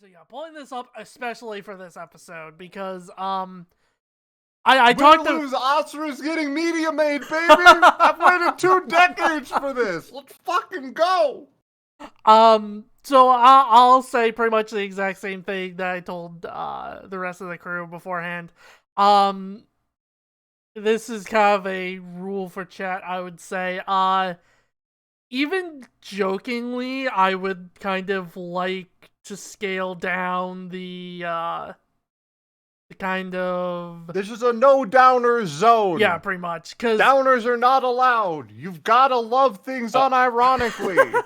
So yeah, pulling this up especially for this episode because I talked to Asura's getting media made, baby. I've waited 2 decades for this. Let's fucking go. So I'll say pretty much the exact same thing that I told the rest of the crew beforehand. This is kind of a rule for chat, I would say. Even jokingly, I would kind of like to scale down the kind of... This is a no-downer zone. Yeah, pretty much. Cause... Downers are not allowed. You've got to love things unironically.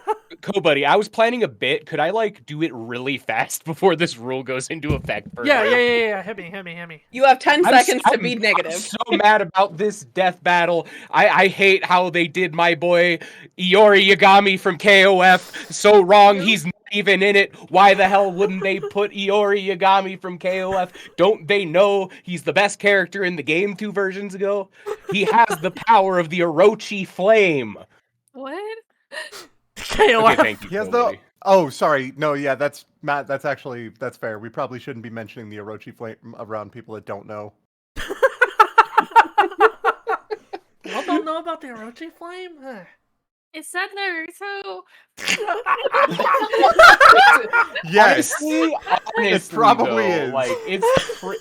Buddy, I was planning a bit. Could I, like, do it really fast before this rule goes into effect? Yeah. Hit me. You have 10 seconds to be negative. I'm so mad about this death battle. I hate how they did my boy Iori Yagami from KOF so wrong. He's not even in it. Why the hell wouldn't they put Iori Yagami from KOF? Don't they know he's the best character in the game 2 versions ago? He has the power of the Orochi flame. What? KOF. Okay, thank you. He has the... Oh, sorry. No, yeah, that's Matt. That's fair. We probably shouldn't be mentioning the Orochi flame around people that don't know. Y'all don't know about the Orochi flame? It said Naruto. Yes, honestly, it probably though, is. Like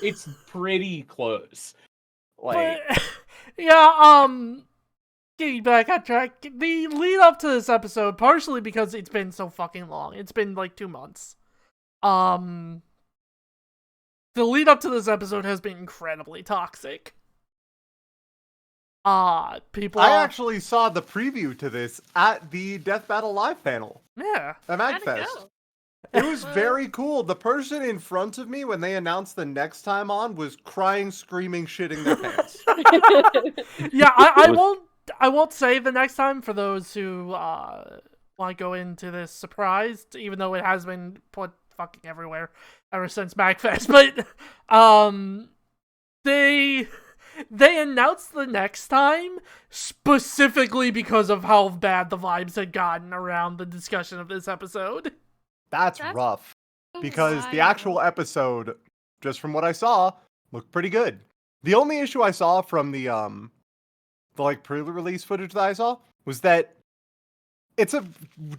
it's pretty close. Like, but, yeah. Getting back on track, the lead up to this episode, partially because it's been so fucking long. It's been like 2 months. The lead up to this episode has been incredibly toxic. People. I actually saw the preview to this at the Death Battle Live panel. Yeah. At MagFest. It was very cool. The person in front of me, when they announced the next time on, was crying, screaming, shitting their pants. Yeah, I won't say the next time for those who want to go into this surprised, even though it has been put fucking everywhere ever since MagFest. But they announced the next time specifically because of how bad the vibes had gotten around the discussion of this episode. That's rough. Because the actual episode, just from what I saw, looked pretty good. The only issue I saw from the like pre-release footage that I saw was that it's a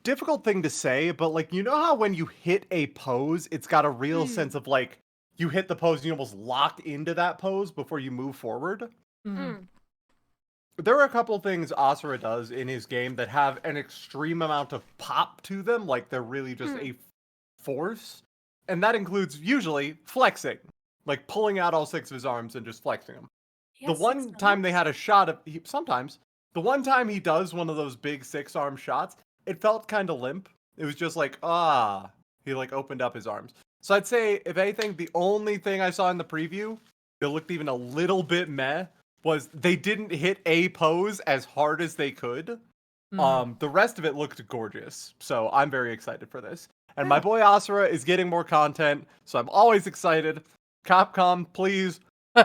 difficult thing to say, but like, you know how when you hit a pose, it's got a real sense of like, you hit the pose and you almost lock into that pose before you move forward? There are a couple things Asura does in his game that have an extreme amount of pop to them, like they're really just a force. And that includes usually flexing, like pulling out all 6 of his arms and just flexing them. The one time they had a shot of... the one time he does one of those big 6-arm shots, it felt kind of limp. It was just like, he like opened up his arms. So I'd say, if anything, the only thing I saw in the preview that looked even a little bit meh was they didn't hit a pose as hard as they could. The rest of it looked gorgeous. So I'm very excited for this. And my boy Asura is getting more content, so I'm always excited. Capcom, please...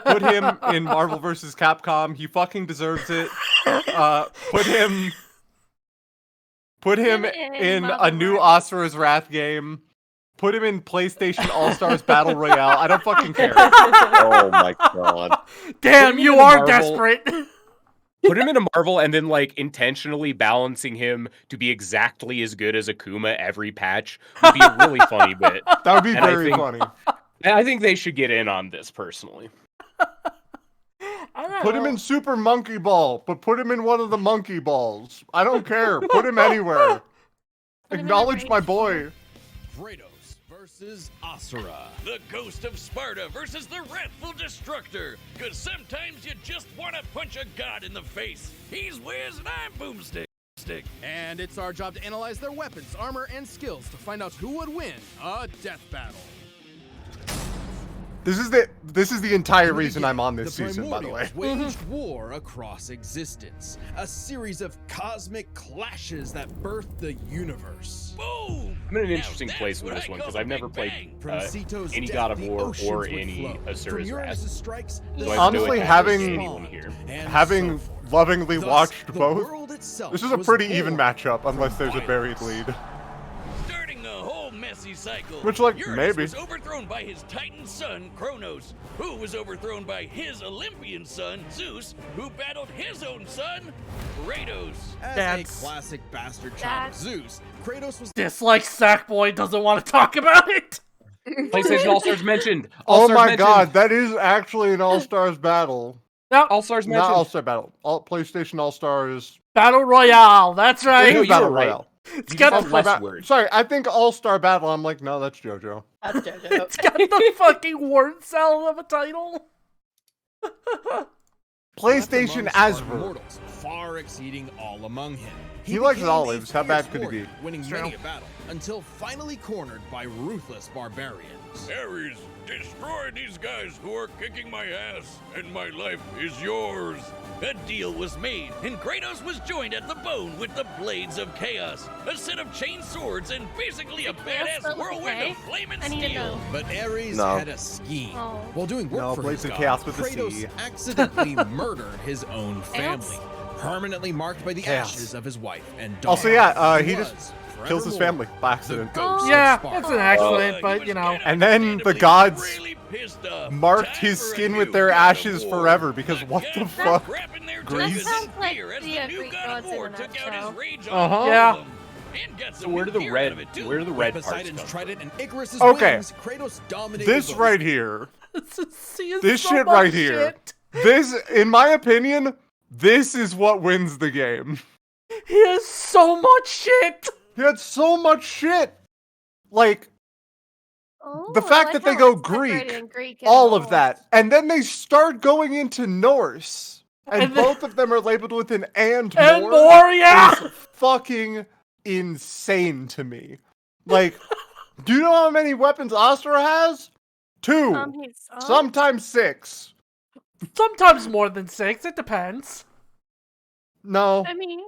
put him in Marvel vs. Capcom. He fucking deserves it. Put him in a new Asura's Wrath game. Put him in PlayStation All-Stars Battle Royale. I don't fucking care. oh my god. Damn, you are desperate. Put him in a Marvel and then, like, intentionally balancing him to be exactly as good as Akuma every patch would be a really funny bit. That would be very funny. I think they should get in on this, personally. Put him in Super Monkey Ball, but put him in one of the monkey balls. I don't care. Put him anywhere. Acknowledge my boy. Kratos versus Asura. The Ghost of Sparta versus the Wrathful Destructor. Cause sometimes you just want to punch a god in the face. He's Wiz and I'm Boomstick. And it's our job to analyze their weapons, armor, and skills to find out who would win a death battle. This is the entire reason I'm on this season, by the way. Waged war across existence, a series of cosmic clashes that birthed the universe. Boom! I'm in an interesting place with this one because I've never played any God of War or any Asura's Wrath. Honestly, having lovingly watched both, this is a pretty even matchup unless there's a buried lead. Starting the whole messy legacy cycle. Which, like, Uranus maybe. was overthrown by his Titan son, Kronos, who was overthrown by his Olympian son, Zeus, who battled his own son, Kratos. As That's- a classic bastard child of Zeus, Kratos was Dislike Sackboy doesn't want to talk about it. PlayStation All Stars mentioned. Oh All-Stars my mentioned. god, that is actually an All-Stars battle. No, All Stars Not mentioned. All-Star battle. PlayStation All-Stars. Battle Royale. That's It right. is you Battle were right. Royale. It's You got just the, said less Ba- words. Sorry, I think All-Star battle. I'm like, no, that's JoJo. That's JoJo. it's got the fucking word salad of a title. PlayStation left among Asura. mortals, far exceeding all among him. He likes became a olives. How bad fierce could he warrior, be? Winning True. many a battle until finally cornered by ruthless barbarians. Ares, destroy these guys who are kicking my ass, and my life is yours. A deal was made, and Kratos was joined at the bone with the Blades of Chaos, a set of chain swords, and basically a Chaos badass spelled with whirlwind a K? of flame and I need to steel. know. But Ares No. had a scheme. Oh. While doing work No, for Blades his of god, Chaos with a Kratos C. accidentally murdered his own Chaos? family, permanently marked by the Chaos. ashes of his wife and daughter. Also, yeah, He he was just kills his forevermore family by accident. the ghost of Yeah, Sparta. it's an accident, He but was you know. kinda And then the understandably gods really pissed off. Marked Time his for a skin new with their God of ashes War. forever, because what the gods fuck? were grabbing their Grease? juguses That in sounds like fear as the the new Greek God of gods in War a took out nutshell. his rage Uh-huh. on Yeah. them. And got So some where do new the gear red? out of it, too. Where do the red parts Poseidon's come trident and Icarus's Okay. wings, Kratos dominated This both. right here. This shit right here. This, in my opinion, this is what wins the game. He has so much shit. He had so much shit. Like, Oh, the I fact like that they how go it's separated Greek, in Greek and all of Norse. that. And then they start going into Norse. And And then- both of them are labeled with an and And more. more, yeah. Is fucking insane to me. Like, do you know how many weapons Asura has? 2. He's Sometimes 6. Sometimes more than 6. It depends. No, I mean,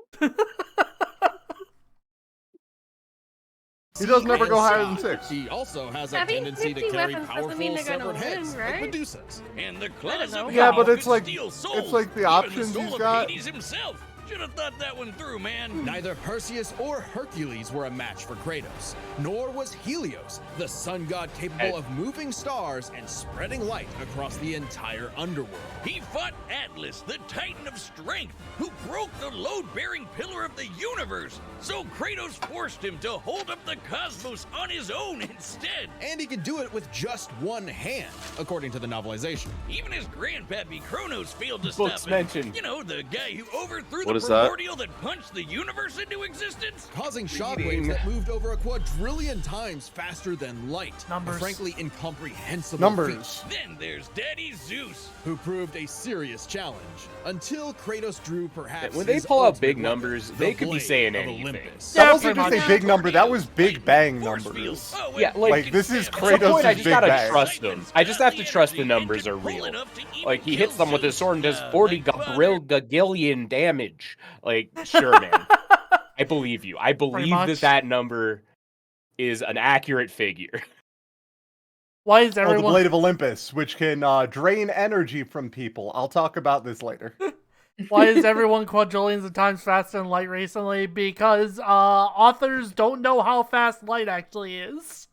he doesn't ever go higher than Kratos, 6. He also has a having tendency to 50 carry weapons powerful doesn't mean they're gonna severed heads, win, like right? Medusa's. And the I claws don't of know. Yeah, God but it's could like- steal it's souls. like the Even options soul he's of got. Hades himself. Should have thought that one through, man. Neither Perseus or Hercules were a match for Kratos, nor was Helios, the sun god capable of moving stars and spreading light across the entire underworld. He fought Atlas, the Titan of Strength, who broke the load-bearing pillar of the universe. So Kratos forced him to hold up the cosmos on his own instead. And he could do it with just one hand, according to the novelization. Even his grandpappy Kronos failed to Books stop him. mentioned. You know, the guy who overthrew What the is that? primordial that punched the universe into existence. Causing Reading. shockwaves that moved over a quadrillion times faster than light. Numbers. A frankly incomprehensible Numbers. feat, Then there's Daddy Zeus. who proved a serious challenge until Kratos drew perhaps When they his pull out ultimate big weapon, numbers, the they could be blade saying of anything. Olympus. That Yeah, wasn't pretty just a much. big number, that was big bang Force numbers. fields. Oh, Yeah, and like, you this can is stand At some Kratos' point, I is just big gotta bang. trust them. I just have to trust the numbers are real. Like, he hits them with his sword and does 40 gagillion damage. Like, sure, man. I believe you. I believe much. that number is an accurate figure. Why is Oh, the everyone? Blade of Olympus, which can drain energy from people. I'll talk about this later. Why is everyone quadrillions of times faster than light recently? Because authors don't know how fast light actually is.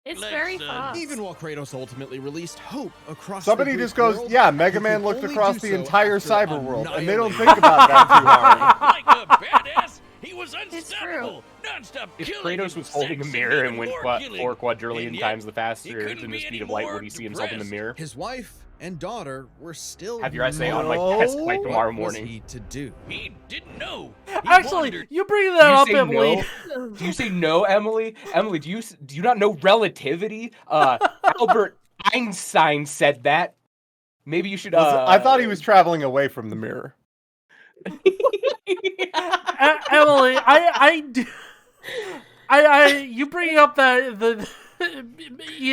it's Like, very son. fast. Even while Kratos ultimately released hope across Somebody the Greek just goes, world, yeah, Mega he Man could looked only across do the so entire after cyber world, and they don't annihilating think about that too hard. Like a badass, he was It's unstoppable. Non-stop If killing Kratos and was holding a sex mirror and even went more killing. 4 quadrillion And yet, times the he faster couldn't than the be speed any of light, more would he see himself in the depressed. mirror? His wife and daughter were still Have your essay on, like, test like No. tomorrow What was morning. he to do? He didn't know. He Actually, wandered. you bring that up, Do you say Emily. no? Do you say no, Emily? Emily, do you not know relativity? Albert Einstein said that. Maybe you should. I thought he was traveling away from the mirror. Emily, you bring up the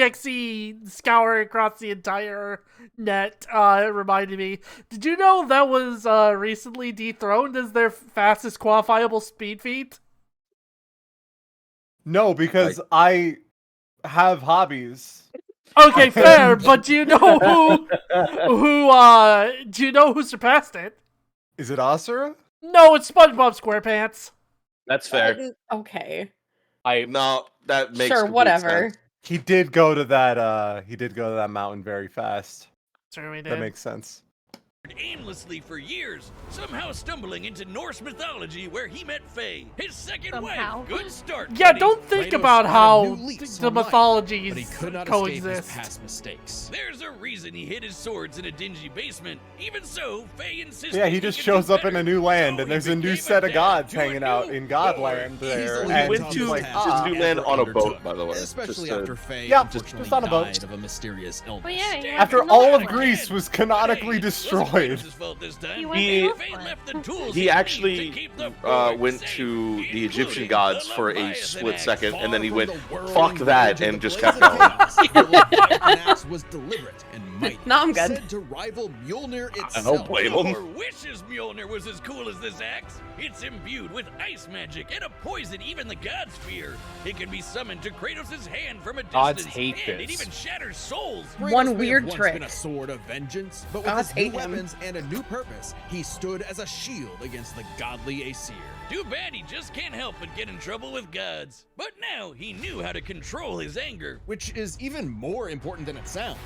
exe scour across the entire net. It reminded me. Did you know that was recently dethroned as their fastest quantifiable speed feat? No, because I have hobbies. Okay, fair. But do you know do you know who surpassed it? Is it Asura? No, it's SpongeBob SquarePants. That's fair. Okay. No, that makes Sure, complete whatever. sense. He did go to that mountain very fast. Sure we That did. makes sense. Aimlessly for years, somehow stumbling into Norse mythology where he met Faye, his second Somehow. wife. Good start, Yeah, buddy. don't think Kratos about had a how new lease the on life, mythologies but he could not escape his coexist. past mistakes. There's a reason he hid his swords in a dingy basement. Even so, Faye insisted Yeah, he just could shows do up in better. a new land, So and he there's a new became set of dad gods to a hanging out new in Godland Lord. there. Easily And went the he's to like, toughest Disneyland ever on a undertook, boat, by the way. Especially Just after Faye Yep, unfortunately just on a boat. died of a mysterious illness. Well, yeah, he went after to all of Northland. Greece was canonically destroyed. Wasn't Kratos' fault this time. He went to He- Faye Northland. left the tools He needed actually to keep the boy went safe, to the Egyptian including gods the for a Leviathan split axe. second, and then he Far went, from the whirling fuck that, rage of and the just blaze kept of going. chaos, the Leviathan axe was deliberate and mighty. No, I'm good. Said to rival Mjolnir I itself. don't blame him. Thor wishes Mjolnir was as cool as this axe. It's imbued with ice magic and a poison even the gods fear. It can be summoned to Kratos' hand from a Gods distance, hate and it this. even shatters souls. Kratos One may have weird once trick. been a sword of vengeance, but with Gods his new hate him. weapons and a new purpose, he stood as a shield against the godly Aesir. Too bad he just can't help but get in trouble with gods. But now he knew how to control his anger. Which is even more important than it sounds.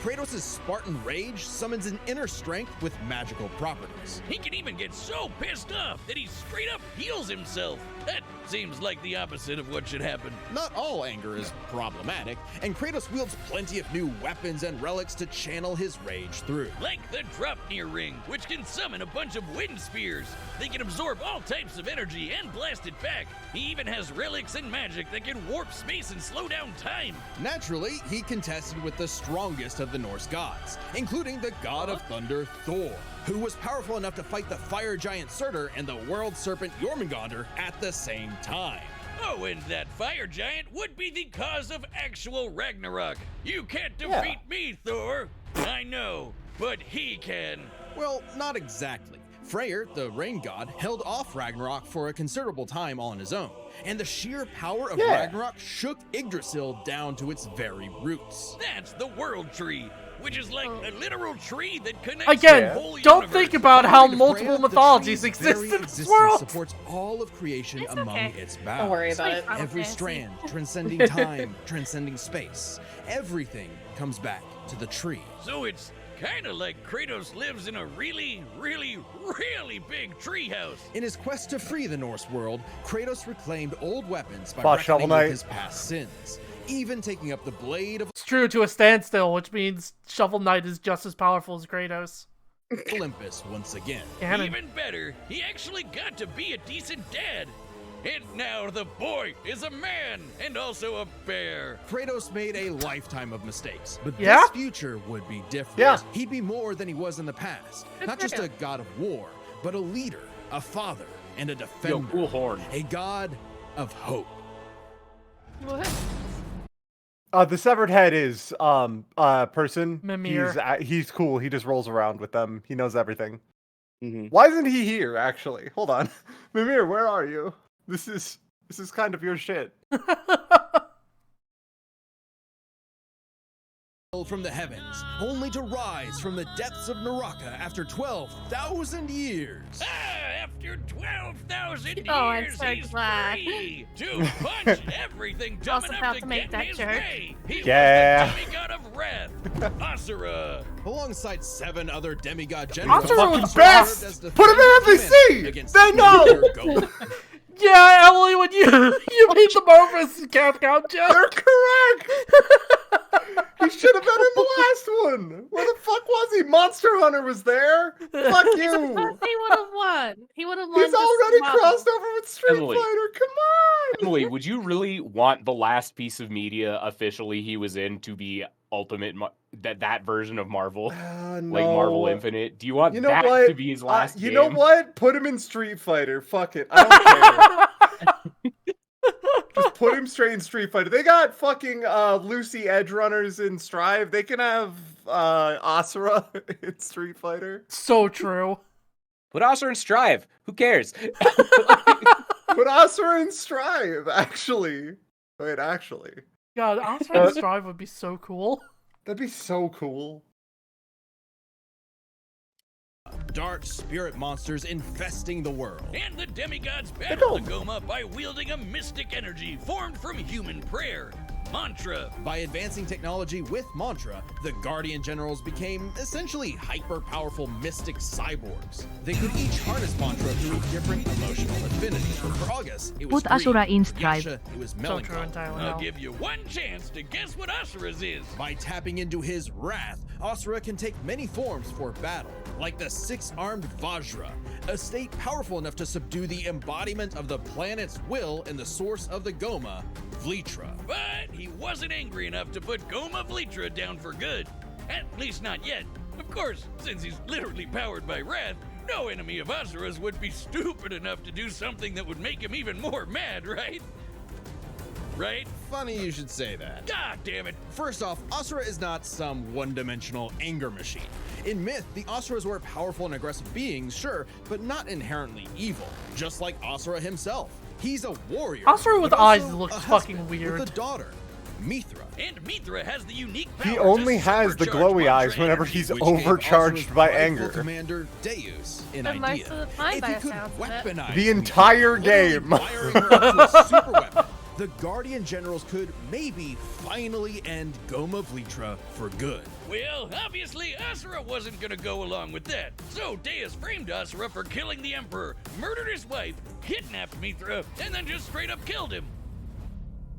Kratos' Spartan rage summons an inner strength with magical properties. He can even get so pissed off that he straight up heals himself. That seems like the opposite of what should happen. Not all anger is problematic, and Kratos wields plenty of new weapons and relics to channel his rage through. Like the Dropnir ring, which can summon a bunch of wind spears. They can absorb all types of energy and blast it back. He even has relics and magic that can warp space and slow down time. Naturally, he contested with the strongest of the Norse gods, including the god of thunder Thor, who was powerful enough to fight the fire giant Surtur and the world serpent Jormungandr at the same time. Oh, and that fire giant would be the cause of actual Ragnarok. You can't defeat me, Thor. I know, but he can. Well, not exactly. Freyr, the rain god, held off Ragnarok for a considerable time on his own, and the sheer power of Ragnarok shook Yggdrasil down to its very roots. That's the world tree, which is like a literal tree that connects Again, the whole don't universe. think about how According to multiple Freya, the mythologies tree's exist very in this existence world. supports all of creation It's among okay. its boughs. Don't worry about like it. Final Every Fantasy. strand, transcending time, transcending space. Everything comes back to the tree. So it's kind of like Kratos lives in a really, really, really big treehouse. In his quest to free the Norse world, Kratos reclaimed old weapons by Fuck, Shovel reckoning Knight. with his past sins, even taking up the blade of It's true to a standstill, which means Shovel Knight is just as powerful as Kratos. Olympus once again. Canon. Even better, he actually got to be a decent dad. And now the boy is a man and also a bear. Kratos made a lifetime of mistakes, but Yeah? this future would be different. Yeah. He'd be more than he was in the past. Good Not for just him. a god of war, but a leader, a father, and a Yo, defender. cool horn. A god of hope. What? The severed head is person. Mimir. He's cool. He just rolls around with them. He knows everything. Mhm. Why isn't he here? Actually, hold on, Mimir, where are you? This is kind of your shit. From the heavens, only to rise from the depths of Naraka after 12,000 years. After 12,000 Oh, I'm years, so he's glad. free to punch everything dumb Also enough about to to make get that in his joke. way. He Yeah. was the demigod of wrath, Asura. Alongside 7 other demigod generals, Asura he was served best! as the Put him in third FAC! human against They know! Mjolnir Goat. Yeah, Emily, when you made the Marvelous Capcom You're joke. correct. He should have been in the last one. Where the fuck was he? Monster Hunter was there. Fuck you. He would have won. He would have won. He's just already Marvel. crossed over with Street Emily. Fighter. Come on. Emily, would you really want the last piece of media officially he was in to be that version of Marvel, like Marvel Infinite? Do you want You know that what? to be his last You game? know what? Put him in Street Fighter. Fuck it. I don't care. Just put him straight in Street Fighter. They got fucking Lucy Edge runners in Strive. They can have Asura in Street Fighter. So true. Put Asura and Strive. Who cares? Put Asura in Strive, actually. Wait, actually. God, Asura Strive would be so cool. That'd be so cool. dark spirit monsters infesting the world. And the demigods battled the Goma by wielding a mystic energy formed from human prayer, mantra. By advancing technology with mantra, the Guardian Generals became essentially hyper-powerful mystic cyborgs. They could each harness mantra through different emotional affinities. For August, it was Put Asura greed. in For strife. Yasha, it was So true melancholy. entirely. I'll give you one chance to guess what Asura's is. By tapping into his wrath, Asura can take many forms for battle, like the six-armed Vajra, a state powerful enough to subdue the embodiment of the planet's will and the source of the Goma, Vlitra. But he wasn't angry enough to put Goma Vlitra down for good. At least not yet. Of course, since he's literally powered by wrath, no enemy of Asura's would be stupid enough to do something that would make him even more mad, right? Right? Funny you should say that. God damn it. First off, Asura is not some one-dimensional anger machine. In myth, the Asuras were powerful and aggressive beings, sure, but not inherently evil, just like Asura himself. He's a warrior. Asura with but eyes also looks a fucking husband weird. With a daughter, Mithra. And Mithra has the unique power He to only has the supercharge glowy mantra eyes whenever energy, he's Which gave overcharged Asura's by rightful anger. commander Deus an And most idea. of the time, by If he the could sounds of it. weaponize The Mithra, entire literally game. firing her up to a super weapon, the Guardian Generals could maybe finally end Goma Vlitra for good. Well, obviously, Asura wasn't gonna go along with that. So Deus framed Asura for killing the Emperor, murdered his wife, kidnapped Mithra, and then just straight up killed him.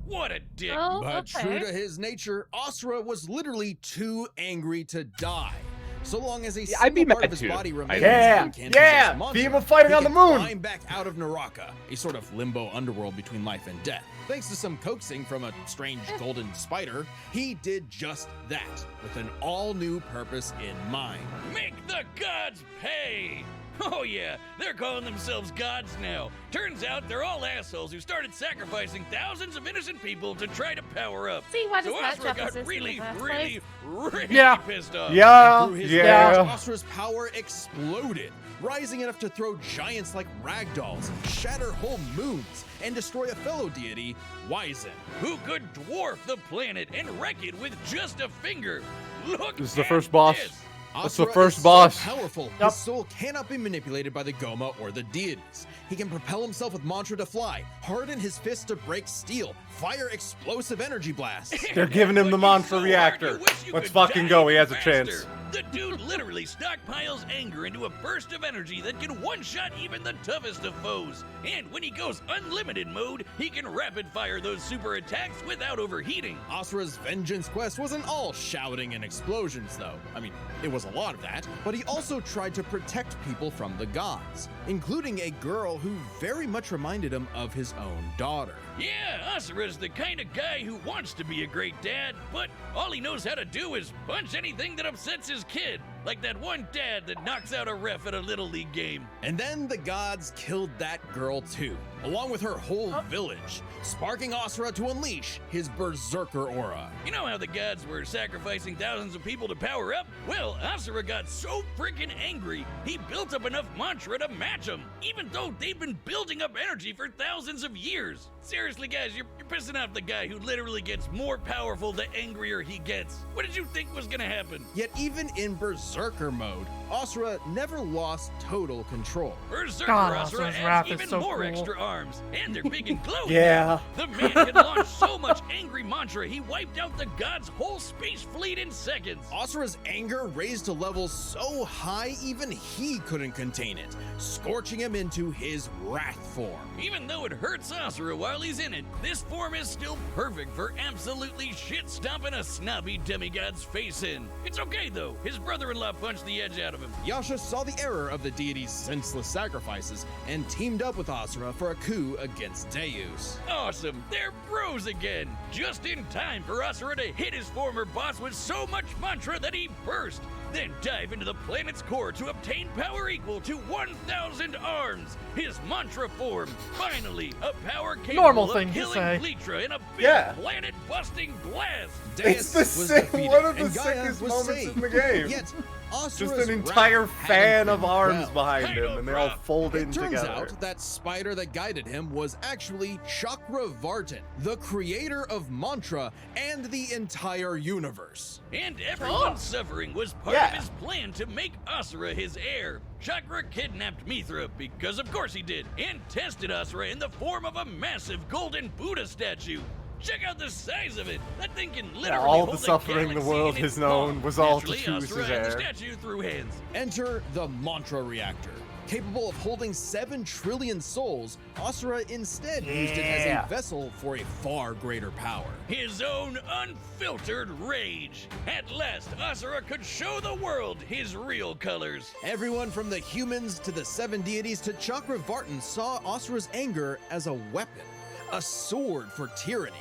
What a dick. Oh, But true okay. to his nature, Asura was literally too angry to die. So long as a I'd be single part mad of his too. body remains Yeah, and can yeah, possess mantra, people fighting he on the can moon. climb back out of Naraka, a sort of limbo underworld between life and death. Thanks to some coaxing from a strange golden spider, he did just that, with an all-new purpose in mind. Make the gods pay! Oh yeah, they're calling themselves gods now. Turns out they're all assholes who started sacrificing thousands of innocent people to try to power up. See, why does So that Asura got exist in really, the first really, really Yeah. pissed off. Yeah, Through his yeah. rage, Asura's power exploded, rising enough to throw giants like ragdolls, shatter whole moons, and destroy a fellow deity, Wyzen. Who could dwarf the planet and wreck it with just a finger? Look This is the at first boss. this. That's the Asura first is boss. So powerful, Yep. his soul cannot be manipulated by the Goma or the deities. He can propel himself with mantra to fly, harden his fists to break steel, fire explosive energy blasts. They're giving him the But monster you so reactor. hard you wish you Let's could fucking die go. He has a faster. chance. The dude literally stockpiles anger into a burst of energy that can one-shot even the toughest of foes. And when he goes unlimited mode, he can rapid-fire those super attacks without overheating. Asura's vengeance quest wasn't all shouting and explosions, though. I mean, it was a lot of that, but he also tried to protect people from the gods, including a girl who very much reminded him of his own daughter. Yeah, Asura's the kind of guy who wants to be a great dad, but all he knows how to do is punch anything that upsets his kid, like that one dad that knocks out a ref at a Little League game. And then the gods killed that girl too, along with her whole village, sparking Asura to unleash his berserker aura. You know how the gods were sacrificing thousands of people to power up? Well, Asura got so freaking angry, he built up enough mantra to match them, even though they've been building up energy for thousands of years. Seriously, guys, you're pissing off the guy who literally gets more powerful the angrier he gets. What did you think was gonna happen? Yet even in berserker mode, Asura never lost total control. Berserker God, Asura Asura's has wrath is even so more cool. extra arms, and they're big and glowing. Yeah. The man can launch so much angry mantra, he wiped out the god's whole space fleet in seconds. Asura's anger raised to levels so high even he couldn't contain it, scorching him into his wrath form. Even though it hurts Asura while he's in it, this form is still perfect for absolutely shit-stomping a snobby demigod's face in. It's okay though, his brother-in-law punched the edge out of him. Yasha saw the error of the deity's senseless sacrifices and teamed up with Asura for a coup against Deus. Awesome, they're bros again! Just in time for Asura to hit his former boss with so much mantra that he burst, then dive into the planet's core to obtain power equal to 1,000 arms. His mantra form, finally, a power capable Normal of thing to killing say. Vlitra in a big Yeah. planet-busting blast. It's the was sick, defeated, one of the and Gaia sickest was moments saved. in the game. Yet, Just Asura's an entire wrath hadn't fan been of arms quelled. behind Kind him, of and they all rough. fold It in turns together. out that spider that Gaia guided him was actually Chakravartin, the creator of mantra and the entire universe. And everyone's suffering was part of his plan to make Asura his heir. Chakra kidnapped Mithra, because of course he did, and tested Asura in the form of a massive golden Buddha statue. Check out the size of it. That thing can literally all hold the suffering the galaxy world in its has known palm. was all to Naturally, choose Asura his had the heir. statue through hands. Enter the mantra reactor. Capable of holding 7 trillion souls, Asura instead used it as a vessel for a far greater power. His own unfiltered rage. At last, Asura could show the world his real colors. Everyone from the humans to the 7 deities to Chakravartin saw Asura's anger as a weapon, a sword for tyranny,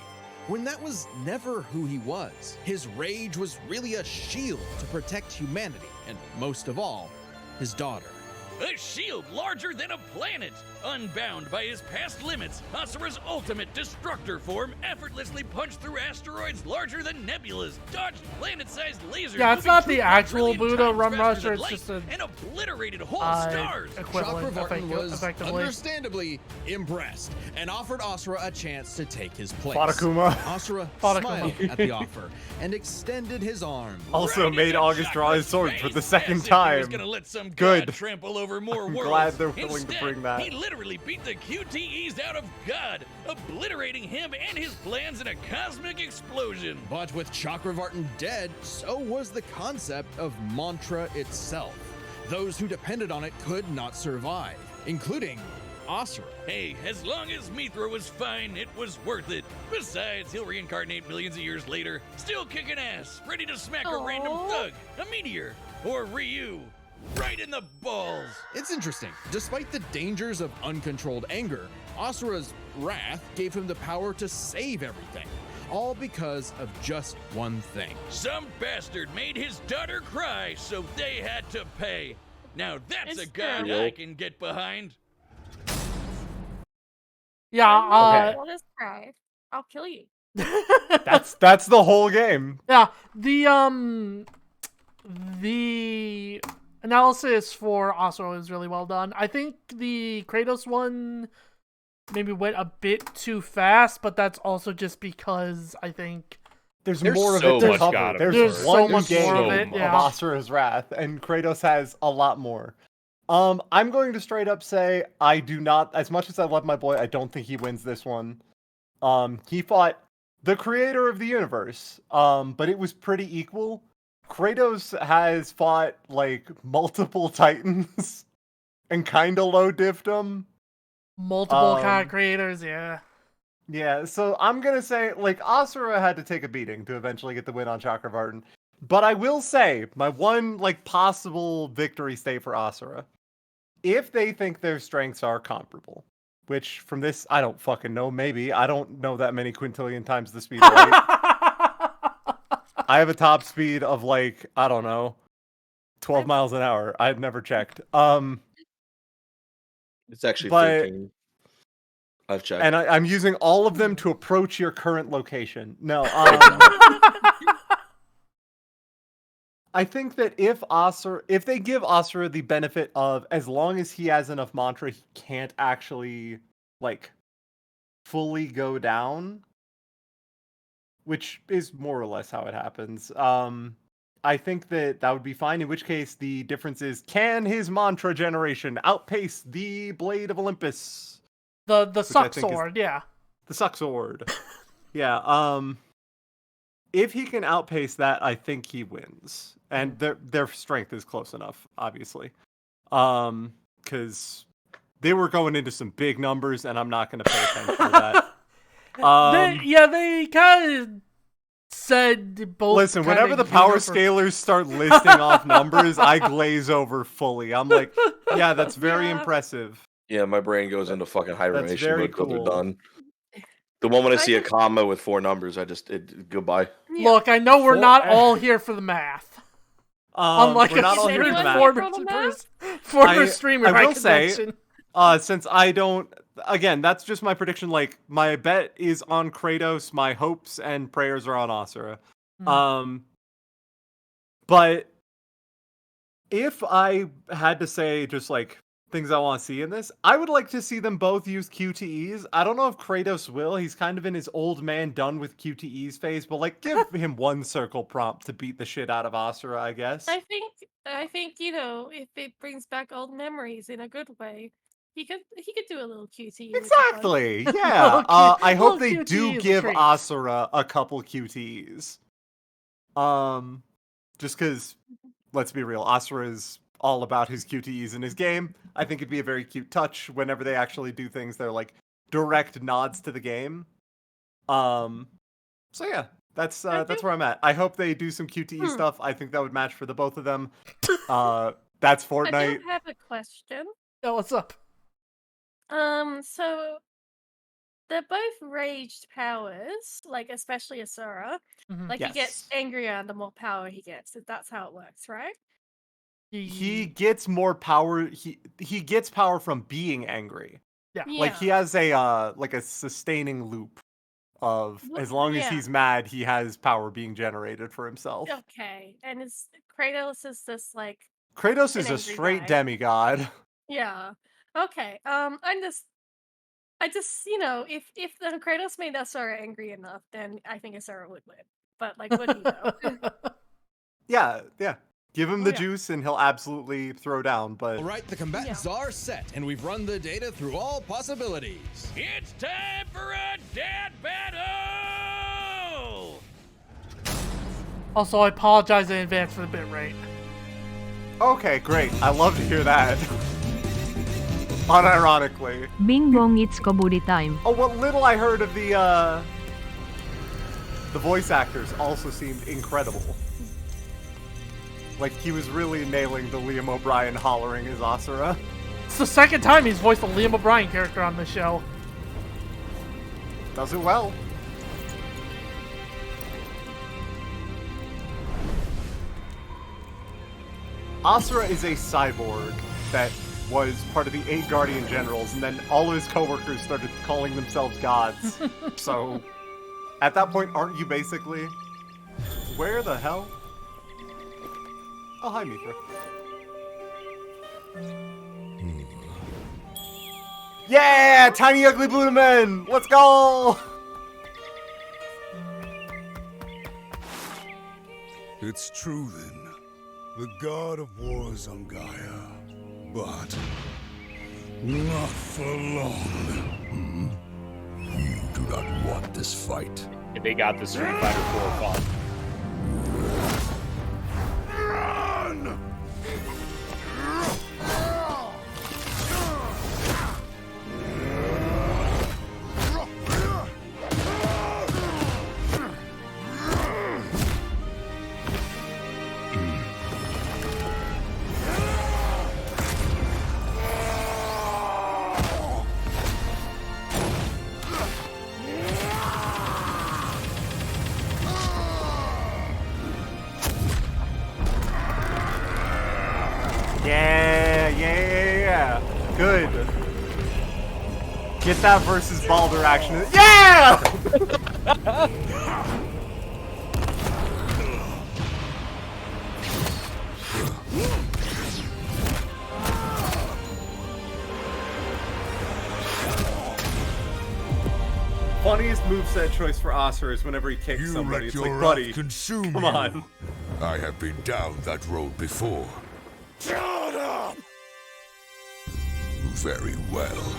when that was never who he was. His rage was really a shield to protect humanity, and most of all, his daughter. A shield larger than a planet. Unbound by his past limits, Asura's ultimate destructor form effortlessly punched through asteroids larger than nebulas, dodged planet-sized lasers. Yeah, it's moving not the 2 actual quadrillion Buddha times Rum faster Rusher, than it's light, just a and obliterated whole stars. equivalent, Chakravartin was effectively. understandably impressed and offered Asura a chance to take his place. Fatakuma Asura Fatakuma. smiled at the offer and extended his arm. also Right made in August draw his Chakra's sword for face, the second as if he was time. gonna let some Good. god trample over more I'm worlds. glad they're willing to Instead, bring that. he literally beat the QTEs out of God, obliterating him and his plans in a cosmic explosion. But with Chakravartin dead, so was the concept of mantra itself. Those who depended on it could not survive, including Asura. Hey, as long as Mithra was fine, it was worth it. Besides, he'll reincarnate millions of years later, still kicking ass, ready to smack a random Aw. thug, a meteor, or Ryu, right in the balls. It's interesting. Despite the dangers of uncontrolled anger, Asura's wrath gave him the power to save everything, all because of just one thing. Some bastard made his daughter cry, so they had to pay. Now that's a It's god true. I can get behind. Yeah, I'll just cry. I'll kill you. That's the whole game. yeah. The analysis for Asura is really well done. I think the Kratos one maybe went a bit too fast, but that's also just because I think There's There's more so of it to much cover. God of There's War. one There's so much game more of it, yeah. Asura's Wrath, and Kratos has a lot more. I'm going to straight up say I do not. As much as I love my boy, I don't think he wins this one. He fought the creator of the universe, but it was pretty equal. Kratos has fought like multiple titans and kind of low diffed them. multiple kind of creators, yeah. Yeah, so I'm gonna say like Asura had to take a beating to eventually get the win on Chakravartin. But I will say my one like possible victory state for Asura, if they think their strengths are comparable, which from this I don't fucking know. Maybe I don't know that many quintillion times the speed of light. I have a top speed of like I don't know, 12 miles an hour. I've never checked. It's actually But- 13. I've checked. And I'm using all of them to approach your current location. No, I think that if they give Asura the benefit of as long as he has enough mantra, he can't actually like fully go down, which is more or less how it happens. I think that would be fine. In which case, the difference is: can his mantra generation outpace the Blade of Olympus? The I suck think is- sword, yeah. The suck sword. Yeah. If he can outpace that, I think he wins. And their strength is close enough, obviously. Because they were going into some big numbers, and I'm not going to pay attention to that. They kind of said both. Listen, kinda whenever the power universe- scalers start listing off numbers, I glaze over fully. I'm like, yeah, that's very Yeah. impressive. Yeah, my brain goes into fucking hibernation very mode till they're cool. done. The moment I I see a just- comma with 4 numbers, Oh, goodbye. Yeah. Look, I know we're For- not all here for the math. Unlike we're not a all here for the certain math. former streamer I will I say- mention. Since I don't, again, that's just my prediction. Like, my bet is on Kratos. My hopes and prayers are on Asura. But if I had to say, just like things I want to see in this. I would like to see them both use QTEs. I don't know if Kratos will. He's kind of in his old man done with QTEs phase, but like give him one circle prompt to beat the shit out of Asura, I guess. I think if it brings back old memories in a good way, he could do a little QT. Exactly. Yeah. I hope they do give Asura a couple QTEs. Just because, let's be real, Asura is all about his QTEs in his game. I think it'd be a very cute touch whenever they actually do things. They're like direct nods to the game. So yeah, that's where I'm at. I hope they do some QTE stuff. I think that would match for the both of them. That's Fortnite. I do have a question. Oh, what's up? So they're both raged powers, like especially Asura. Like he gets angrier the more power he gets. That's how it works, right? He gets more power. He gets power from being angry. Yeah. Like he has a like a sustaining loop of as long as he's mad, he has power being generated for himself. Okay, and Kratos is this like Kratos is a straight demigod. Yeah. Okay. I just if the Kratos made Asura angry enough, then I think Asura would win. But like, would he though? Yeah. Give him the juice and he'll absolutely throw down, but... Alright, the combatants are set, and we've run the data through all possibilities. It's time for a dead battle! Also, I apologize in advance for the bit rate. Okay, great. I love to hear that. Unironically. Bing bong, it's Koburi time. Oh, what little I heard of the voice actors also seemed incredible. Like, he was really nailing the Liam O'Brien hollering as Asura. It's the second time he's voiced a Liam O'Brien character on the show. Does it well. Asura is a cyborg that was part of the 8 Guardian Generals, and then all of his coworkers started calling themselves gods. So, at that point, aren't you basically... Where the hell? Oh, hi, Mithra. Yeah! Tiny Ugly Buddha Men! Let's go! It's true then. The god of war is on Gaia. But not for long. You do not want this fight. And they got the Street Fighter 4 font. Run! Yeah. Good. Get that versus Baldur action. Yeah! Funniest moveset choice for Asura is whenever he kicks somebody. It's like, buddy, come on. I have been down that road before. Shut up! Very well.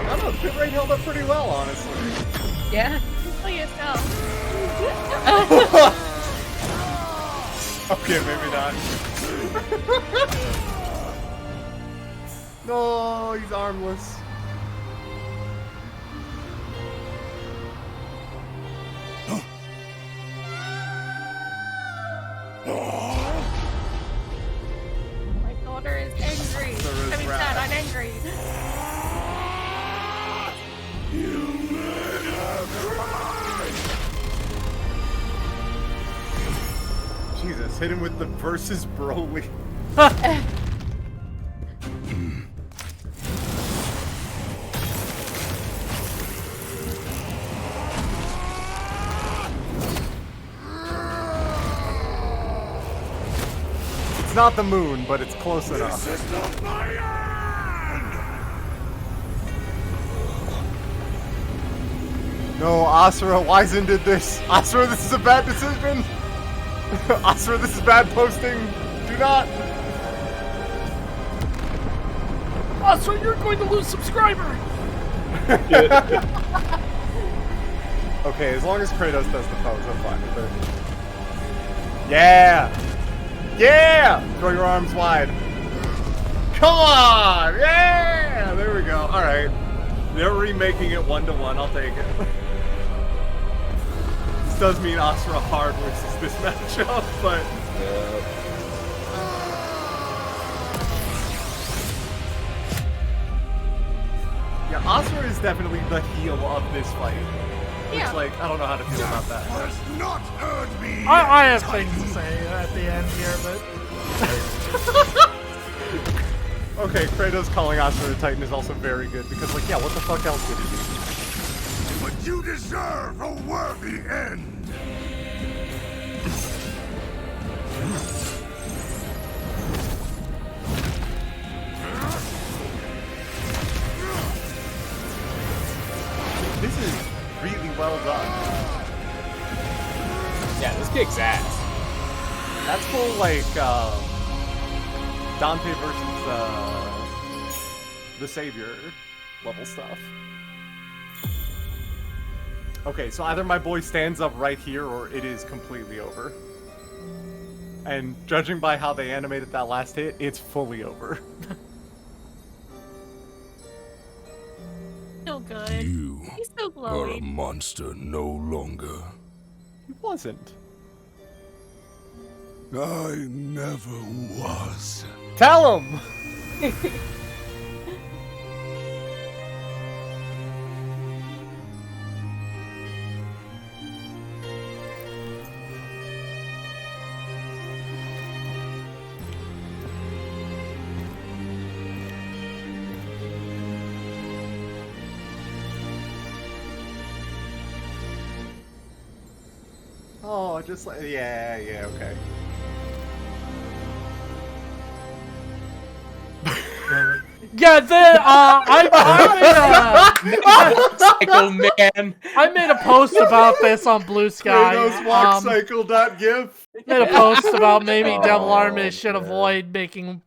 I don't know, Pit Rate held up pretty well, honestly. Yeah. For yourself. Okay, maybe not. No, he's armless. My daughter is angry. So is I mean, Rat. sad, I'm angry. Just hit him with the versus Broly. It's not the moon, but it's close enough. This is not my end! No, Asura, Wizen did this. Asura, this is a bad decision. Asura, this is bad posting. Do not. Asura, you're going to lose subscriber. Okay, as long as Kratos does the pose, I'm fine with it. Yeah! Yeah! Throw your arms wide. Come on! Yeah! There we go. Alright. They're remaking it 1-to-1. I'll take it. This does mean Asura hard versus this matchup, but... Yeah, Asura is definitely the heel of this fight. Yeah. Which, like, I don't know how to feel about that. Has not heard me. I yet, have things to Titan. say at the end here, but Okay, Kratos calling Asura Titan is also very good because, like, yeah, what the fuck else would he do? But you deserve a worthy end. This is really well done. Yeah, this kicks ass. That's full, like, Dante versus, the Savior level stuff. Okay, so either my boy stands up right here or it is completely over. And judging by how they animated that last hit, it's fully over. Still good. You He's still are a glowing. monster no longer. He wasn't. I never was. Tell him! Oh, just like, yeah, okay. yeah, Psycho man. I made a post about this on Blue Sky. Kratos walk cycle.gif. Made a post about maybe Devil Oh, Army should man. avoid making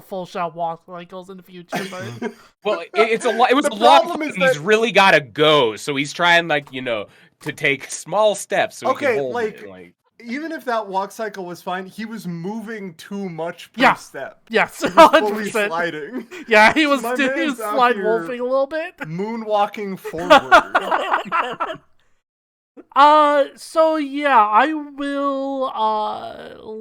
full shot walk cycles in the future, but Well, it's a lot. It was The a lot. problem is He's that- really got to go, so he's trying, like, to take small steps so he Okay, can hold like- it. Like, Even if that walk cycle was fine, he was moving too much per Yeah. step. yes, He was fully 100%. sliding. Yeah, he was My he man's was out slide here. wolfing a little bit. Moonwalking forward. So yeah, I will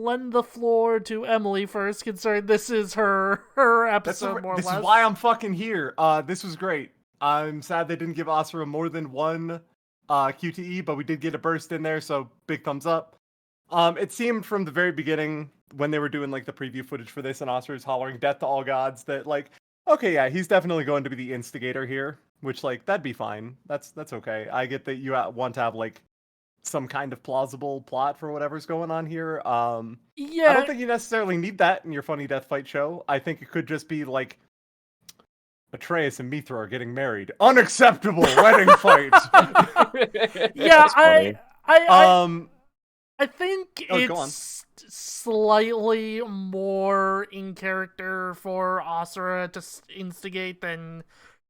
lend the floor to Emily first, considering this is her episode more or This less. is why I'm fucking here. This was great. I'm sad they didn't give Asura more than one QTE, but we did get a burst in there, so big thumbs up. It seemed from the very beginning when they were doing like the preview footage for this and Asura's hollering death to all gods that like, okay, yeah, he's definitely going to be the instigator here, which like that'd be fine. That's okay. I get that you want to have like some kind of plausible plot for whatever's going on here. I Yeah, don't think you necessarily need that in your funny death fight show. I think it could just be like Atreus and Mithra are getting married. Unacceptable wedding fight. yeah, That's funny. I think Oh, go on. it's slightly more in character for Asura to instigate than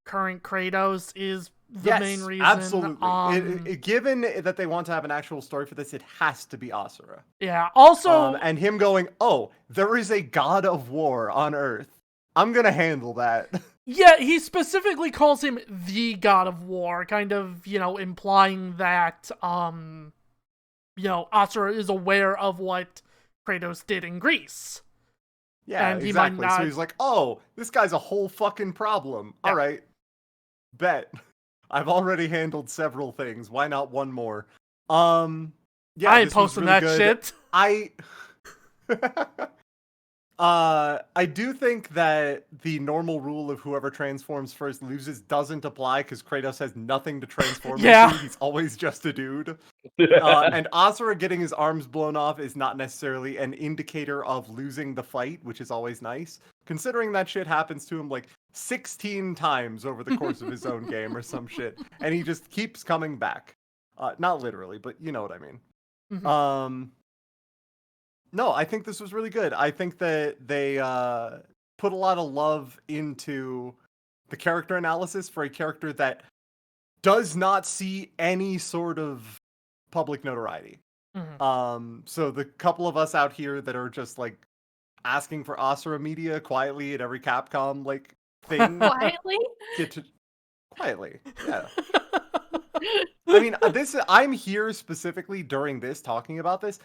current Kratos is the main reason. Absolutely. Given that they want to have an actual story for this, it has to be Asura. Yeah. Also, And him going, oh, there is a god of war on Earth. I'm gonna handle that. yeah, he specifically calls him the God of War, kind of, implying that, Asura is aware of what Kratos did in Greece. Yeah, And he might exactly. not- So he's like, oh, this guy's a whole fucking problem. Yeah. All right. Bet. I've already handled several things. Why not one more? Yeah, I ain't this was posting really that good. shit. I do think that the normal rule of whoever transforms first loses doesn't apply because Kratos has nothing to transform Yeah. into. He's always just a dude. And Asura getting his arms blown off is not necessarily an indicator of losing the fight, which is always nice, considering that shit happens to him like 16 times over the course of his own game or some shit, and he just keeps coming back. Not literally, but you know what I mean. Mhm. No, I think this was really good. I think that they put a lot of love into the character analysis for a character that does not see any sort of public notoriety. So the couple of us out here that are just like asking for Asura media quietly at every Capcom like thing Quietly? get to quietly. Yeah. I mean, I'm here specifically during this talking about this.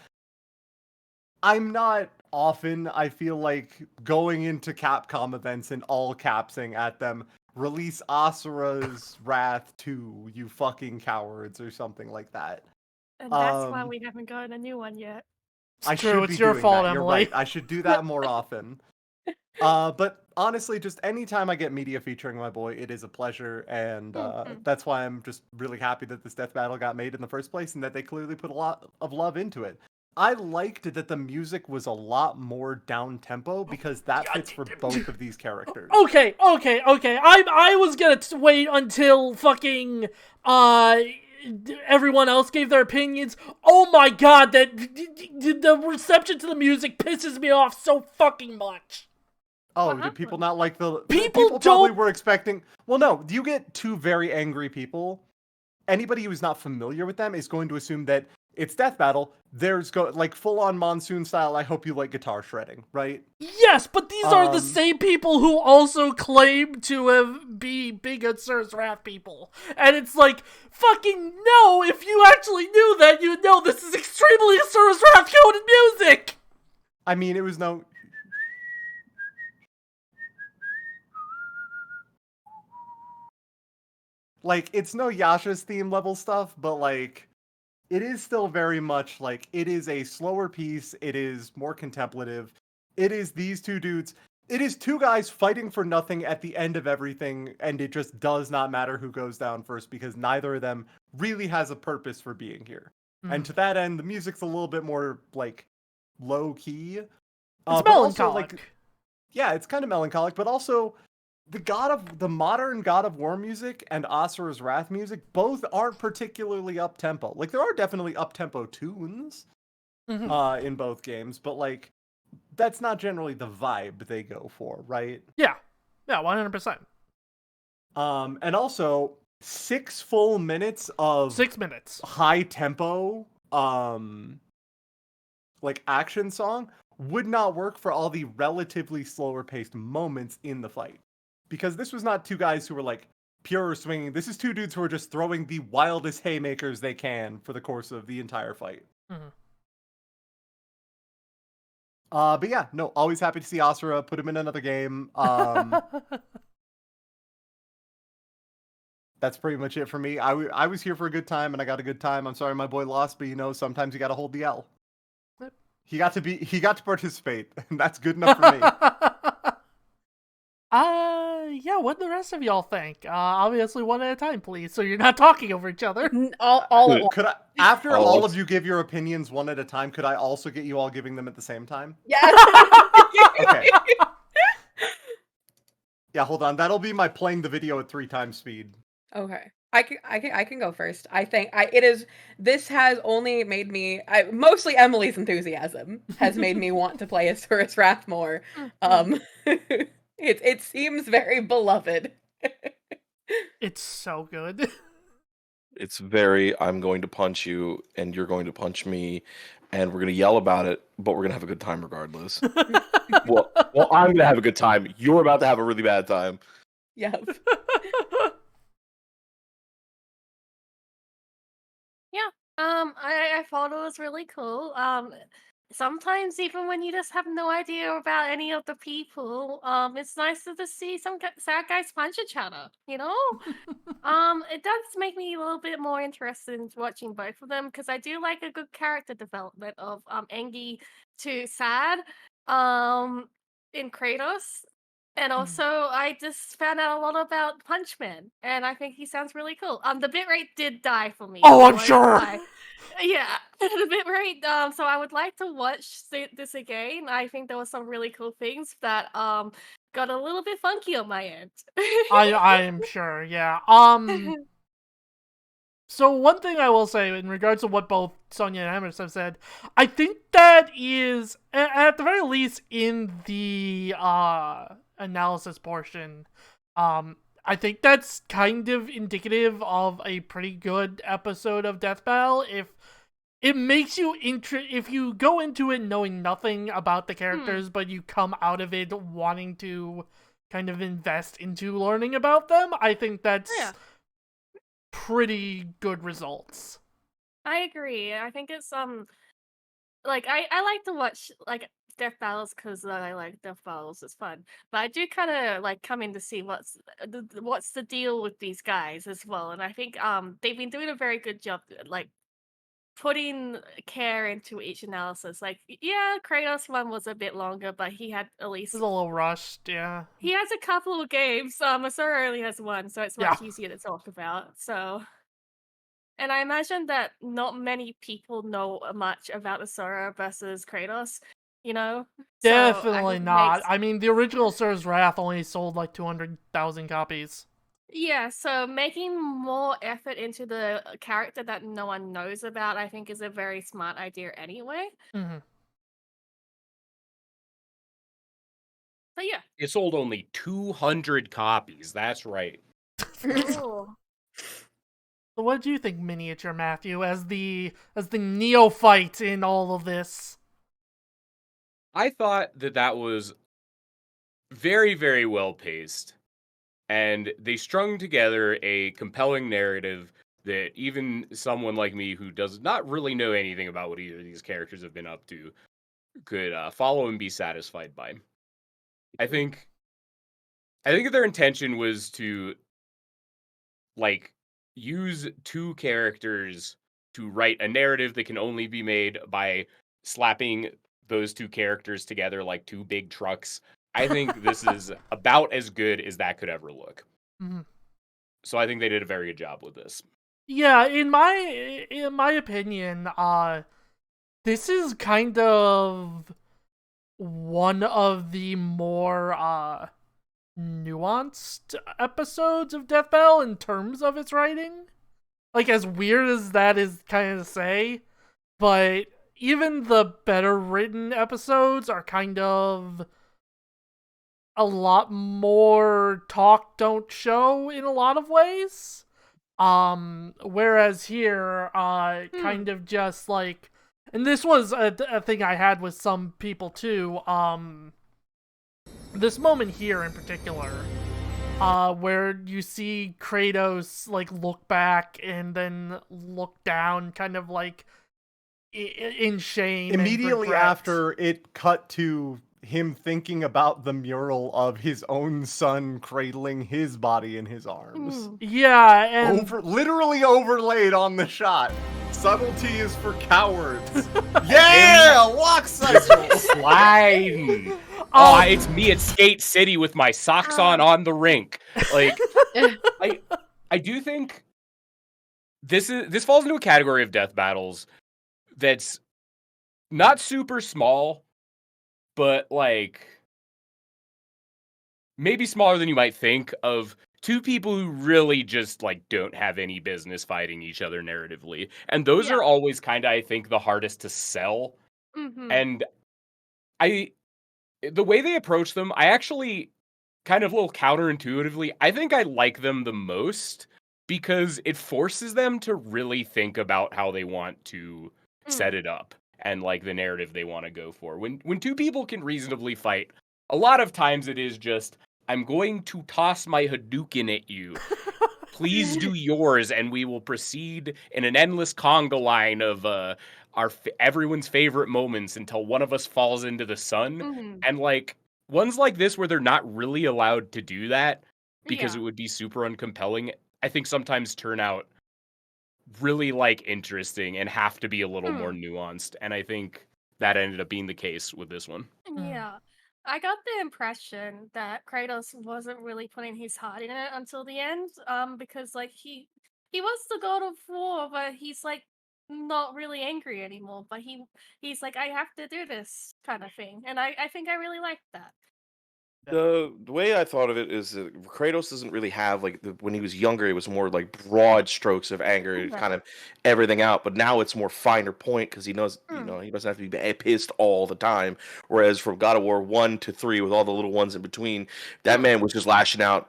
I'm not often, I feel like, going into Capcom events and all capsing at them, release Asura's Wrath 2, you fucking cowards, or something like that. And that's why we haven't gotten a new one yet. I It's true, should it's be your doing fault, that. You're Emily. right. I should do that more often. But honestly, just anytime I get media featuring my boy, it is a pleasure, and that's why I'm just really happy that this death battle got made in the first place, and that they clearly put a lot of love into it. I liked that the music was a lot more down tempo because that fits for both of these characters. Okay. I was gonna wait until fucking everyone else gave their opinions. Oh my god, that the reception to the music pisses me off so fucking much. Oh, did people not like the People probably don't- were expecting? Well, no. You get two very angry people. Anybody who's not familiar with them is going to assume that it's death battle. There's like full on monsoon style. I hope you like guitar shredding, right? Yes, but these are the same people who also claim to be big Asura's Wrath people. And it's like, fucking no, if you actually knew that, you'd know this is extremely Asura's Wrath coded music! I mean, it was no... Like, it's no Yasha's theme level stuff, but like, it is still very much like, it is a slower piece, it is more contemplative, it is these two dudes, it is two guys fighting for nothing at the end of everything, and it just does not matter who goes down first, because neither of them really has a purpose for being here. And to that end, the music's a little bit more, like, low-key. It's but melancholic. also, like, yeah, it's kind of melancholic, but also... the modern God of War music and Asura's Wrath music both aren't particularly up-tempo. Like, there are definitely up-tempo tunes in both games, but, like, that's not generally the vibe they go for, right? Yeah, 100%. And also, 6 full minutes of... 6 minutes. high-tempo, like, action song would not work for all the relatively slower-paced moments in the fight. Because this was not two guys who were, like, pure swinging. This is two dudes who are just throwing the wildest haymakers they can for the course of the entire fight. But yeah, no, always happy to see Asura. Put him in another game. That's pretty much it for me. I was here for a good time, and I got a good time. I'm sorry my boy lost, but, you know, sometimes you gotta hold the L. He got to participate, and that's good enough for me. Yeah, what do the rest of y'all think? Obviously one at a time, please, so you're not talking over each other. All at once. Could I, after all of you give your opinions one at a time, could I also get you all giving them at the same time? Yes. Okay. Yeah, hold on. That'll be my playing the video at 3 times speed. Okay. I can go first. I think this has only made me mostly Emily's enthusiasm has made me want to play Asura's Wrath more. It seems very beloved. It's so good. It's very, I'm going to punch you, and you're going to punch me, and we're going to yell about it, but we're going to have a good time regardless. well, I'm going to have a good time. You're about to have a really bad time. Yep. Yeah. I thought it was really cool. sometimes even when you just have no idea about any of the people, it's nice to just see some sad guys punch each other, you know? It does make me a little bit more interested in watching both of them because I do like a good character development of Engi to Sad in Kratos. And also, I just found out a lot about Punchman, and I think he sounds really cool. The bitrate did die for me. Oh, I I'm won't sure. lie. Yeah, the bitrate. So I would like to watch this again. I think there were some really cool things that got a little bit funky on my end. I am sure, yeah. So one thing I will say in regards to what both Sonia and Amos have said, I think that is, at the very least in the analysis portion, I think that's kind of indicative of a pretty good episode of Death Battle. If it makes you if you go into it knowing nothing about the characters, but you come out of it wanting to kind of invest into learning about them, I think that's pretty good results. I agree. I think it's like I like to watch like Death Battles because I like Death Battles. It's fun, but I do kind of like come in to see what's the deal with these guys as well. And I think they've been doing a very good job like putting care into each analysis. Like yeah, Kratos one was a bit longer, but he had at least It's a little rushed, yeah. he has a couple of games. Asura only has one, so it's much easier to talk about. So. And I imagine that not many people know much about Asura versus Kratos, you know? So I Definitely think not. I mean, the original Asura's Wrath only sold like 200,000 copies. yeah, so making more effort into the character that no one knows about, I think, is a very smart idea anyway. Mm-hmm. But yeah. It sold only 200 copies. That's right. Oh. So what do you think, Miniature Matthew, as the neophyte in all of this? I thought that was very, very well paced, and they strung together a compelling narrative that even someone like me who does not really know anything about what either of these characters have been up to could follow and be satisfied by. I think their intention was to like use two characters to write a narrative that can only be made by slapping those two characters together like two big trucks. I think this is about as good as that could ever look. Mm-hmm. So I think they did a very good job with this. Yeah, in my opinion, this is kind of one of the more nuanced episodes of Death Battle in terms of its writing. Like, as weird as that is kind of to say, but even the better written episodes are kind of a lot more talk, don't show in a lot of ways. Whereas here, kind of just like, and this was a thing I had with some people too, this moment here in particular, where you see Kratos like look back and then look down, kind of like in shame. Immediately after it cut to him thinking about the mural of his own son cradling his body in his arms. Yeah, and literally overlaid on the shot. Subtlety is for cowards. Yeah, walk cycle. Sliding. It's me at Skate City with my socks on the rink. Like, I do think this falls into a category of death battles that's not super small, but like maybe smaller than you might think, of two people who really just like don't have any business fighting each other narratively. And those are always kind of, I think, the hardest to sell. And the way they approach them, I actually kind of a little counterintuitively, I think I like them the most because it forces them to really think about how they want to set it up and like the narrative they want to go for. When two people can reasonably fight, a lot of times it is just, I'm going to toss my Hadouken at you. Please do yours, and we will proceed in an endless conga line of everyone's favorite moments until one of us falls into the sun. Mhm. And like ones like this where they're not really allowed to do that because Yeah. it would be super uncompelling, I think sometimes turn out really like interesting and have to be a little more nuanced. And I think that ended up being the case with this one. Yeah. I got the impression that Kratos wasn't really putting his heart in it until the end. Because like he was the god of war, but he's like not really angry anymore. But he's like, I have to do this kind of thing. And I think I really liked that. The way I thought of it is that Kratos doesn't really have like when he was younger, it was more like broad strokes of anger, kind of everything out. But now it's more finer point because he knows, he doesn't have to be pissed all the time. Whereas from God of War 1 to 3, with all the little ones in between, that man was just lashing out,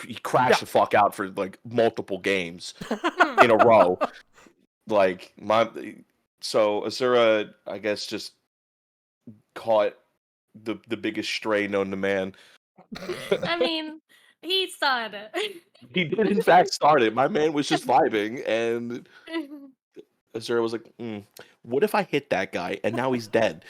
he crashed the fuck out for like multiple games in a row. Like so Asura, I guess, just caught the biggest stray known to man. I mean, he started it. He did in fact start it. My man was just vibing, and Azura was like, what if I hit that guy and now he's dead?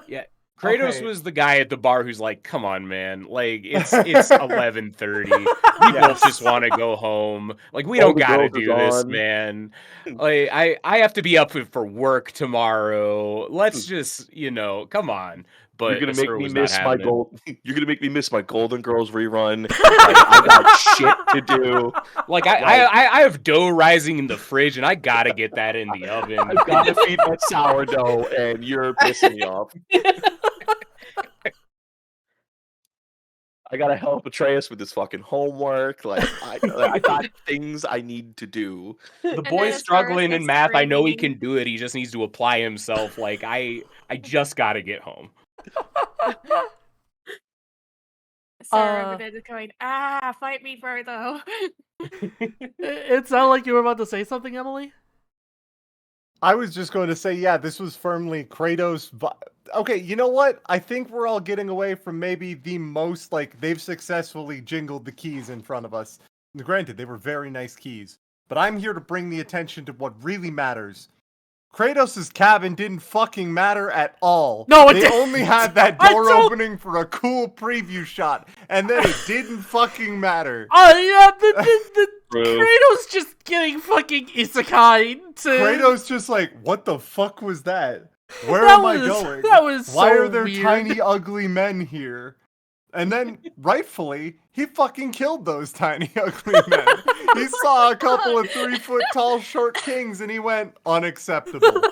Yeah. Kratos was the guy at the bar who's like, "Come on, man! Like it's 11:30. We both just want to go home. Like we don't gotta do this, man. Like I have to be up for work tomorrow. Let's just come on." But you're gonna Asura make me was not miss my having it. You're gonna make me miss my Golden Girls rerun. Like, I got shit to do. Like I have dough rising in the fridge, and I gotta get that in the oven. I gotta feed that sourdough, and you're pissing me off. I gotta help Atreus with his fucking homework. Like I got things I need to do. The boy's struggling in math. I know he can do it. He just needs to apply himself. Like I just gotta get home. Sarah over there just going, fight me further. It sounded like you were about to say something, Emily. I was just going to say, yeah, this was firmly Kratos. Okay, you know what? I think we're all getting away from maybe the most, like, they've successfully jingled the keys in front of us. Granted, they were very nice keys. But I'm here to bring the attention to what really matters. Kratos' cabin didn't fucking matter at all. No, it They didn't. only had that door opening for a cool preview shot, and then it didn't fucking matter. Yeah, the Kratos just getting fucking isekai to... Kratos just like, what the fuck was that? Where That am I was- going? that was Why so are there weird. tiny, ugly men here? And then, rightfully, he fucking killed those tiny, ugly men. He saw a couple of 3-foot tall short kings and he went, unacceptable.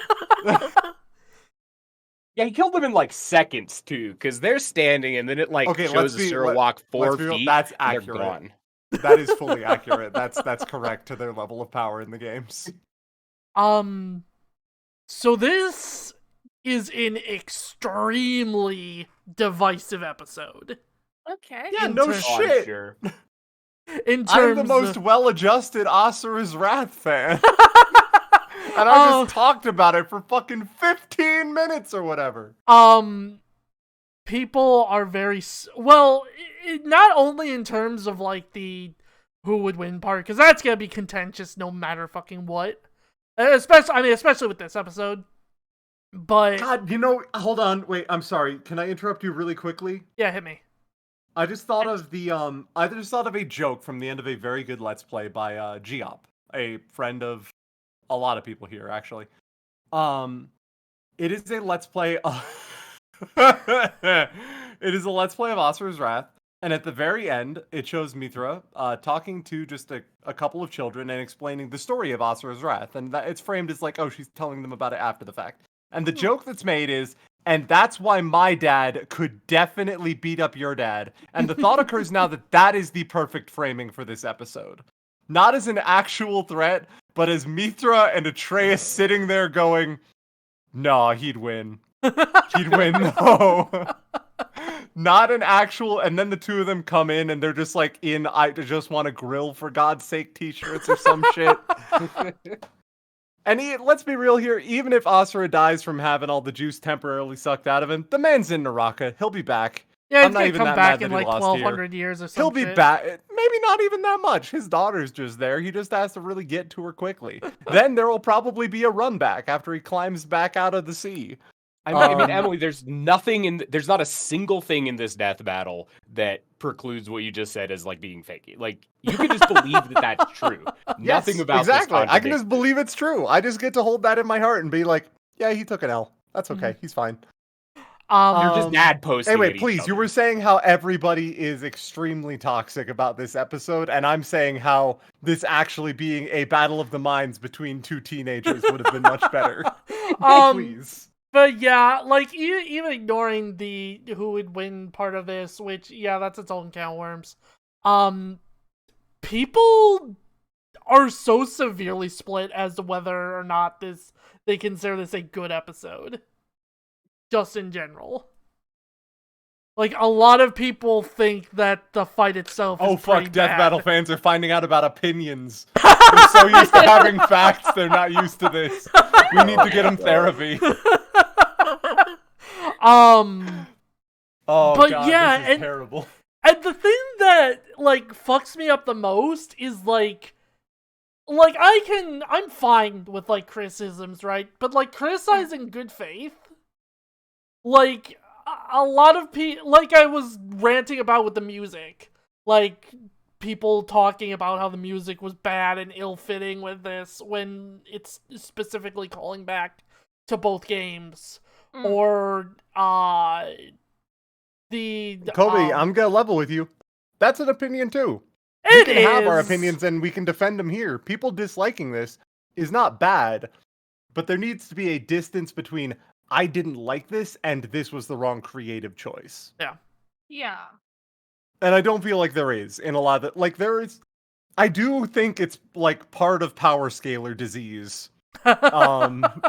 Yeah, he killed them in like seconds too, because they're standing and then it like shows Asura walk 4 feet. That's and they're accurate. gone. That is fully accurate. That's correct to their level of power in the games. So this is an extremely divisive episode. Okay. Yeah, In no terms- shit. Sure. In terms I'm the most of... well-adjusted Asura's Wrath fan. And I just talked about it for fucking 15 minutes or whatever. People are very... Well, not only in terms of, like, the who would win part, because that's gonna be contentious no matter fucking what. Especially with this episode. But... God, hold on, wait, I'm sorry. Can I interrupt you really quickly? Yeah, hit me. I just thought of a joke from the end of a very good Let's Play by Geop, a friend of a lot of people here, actually. It is a Let's Play it is a Let's Play of Asura's Wrath, and at the very end, it shows Mithra talking to just a couple of children and explaining the story of Asura's Wrath, and it's framed as like, oh, she's telling them about it after the fact. And the joke that's made is, and that's why my dad could definitely beat up your dad. And the thought occurs now that that is the perfect framing for this episode. Not as an actual threat, but as Mithra and Atreus sitting there going, nah, he'd win. He'd win, no. Not an actual, and then the two of them come in and they're just like I just want to grill for God's sake t-shirts or some shit. And let's be real here, even if Asura dies from having all the juice temporarily sucked out of him, the man's in Naraka. He'll be back. Yeah, I'm he's not gonna even come that back mad in that he like lost 1200 years or something. He'll be back. Maybe not even that much. His daughter's just there. He just has to really get to her quickly. Then there will probably be a run back after he climbs back out of the sea. I mean, Emily, there's not a single thing in this death battle that precludes what you just said as like being fakey. Like you can just believe that that's true. Nothing about exactly. this I can just believe it's true. I just get to hold that in my heart and be like, yeah, he took an L. That's okay. He's fine. You're just mad posting. Anyway, at each please, other. you were saying how everybody is extremely toxic about this episode, and I'm saying how this actually being a battle of the minds between two teenagers would have been much better. Please. But yeah, like even ignoring the who would win part of this, which yeah, that's its own can of worms. People are so severely split as to whether or not they consider this a good episode. Just in general. Like, a lot of people think that the fight itself is pretty Death bad. Battle fans are finding out about opinions. They're so used to having facts, they're not used to this. We need to get them therapy. But God, yeah, this is terrible. And the thing that, like, fucks me up the most is, like, I'm fine with, like, criticisms, right? But, like, criticizing good faith, like, a lot of people, like I was ranting about with the music, like, people talking about how the music was bad and ill-fitting with this when it's specifically calling back to both games. Or, Kobe, I'm gonna level with you. That's an opinion too. We can have our opinions and we can defend them here. People disliking this is not bad, but there needs to be a distance between I didn't like this and this was the wrong creative choice. Yeah. And I don't feel like there is in a lot of like there is. I do think it's like part of power scaler disease.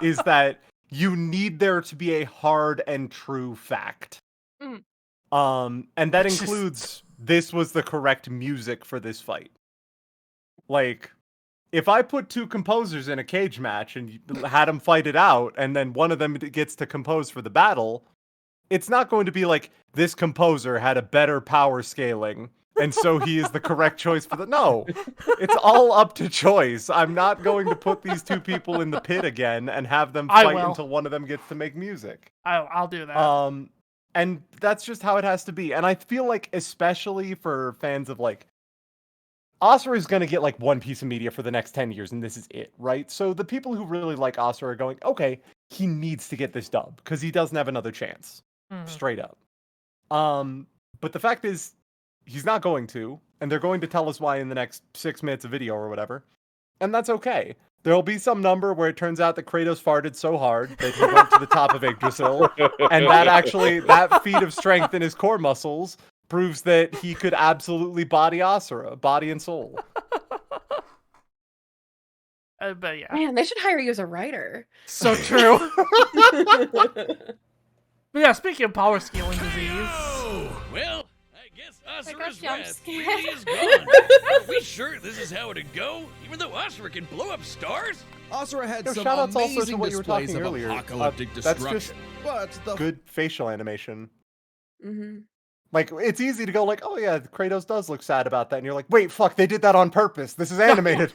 Is that you need there to be a hard and true fact. And that includes this was the correct music for this fight. Like, if I put two composers in a cage match and had them fight it out, and then one of them gets to compose for the battle, it's not going to be like, this composer had a better power scaling, and so he is the correct choice for the... No, it's all up to choice. I'm not going to put these two people in the pit again and have them fight until one of them gets to make music. I'll do that. And that's just how it has to be. And I feel like, especially for fans of, like, Asura is going to get, like, one piece of media for the next 10 years, and this is it, right? So the people who really like Asura are going, okay, he needs to get this dub, because he doesn't have another chance. Straight up. But the fact is, he's not going to, and they're going to tell us why in the next 6 minutes of video or whatever. And that's okay. There'll be some number where it turns out that Kratos farted so hard that he went to the top of Yggdrasil, and that feat of strength in his core muscles proves that he could absolutely body Asura, body and soul. But yeah. Man, they should hire you as a writer. So true. But yeah, speaking of power scaling disease. Well, I guess Asura's I'm wrath scared. really is gone. Are we sure this is how it'd go? Even though Asura can blow up stars? Asura had Yo, some shout-outs also to amazing what you were displays talking of earlier. apocalyptic That's just destruction, but the good facial animation. Mm-hmm. Like, it's easy to go like, oh yeah, Kratos does look sad about that. And you're like, wait, fuck, they did that on purpose. This is animated.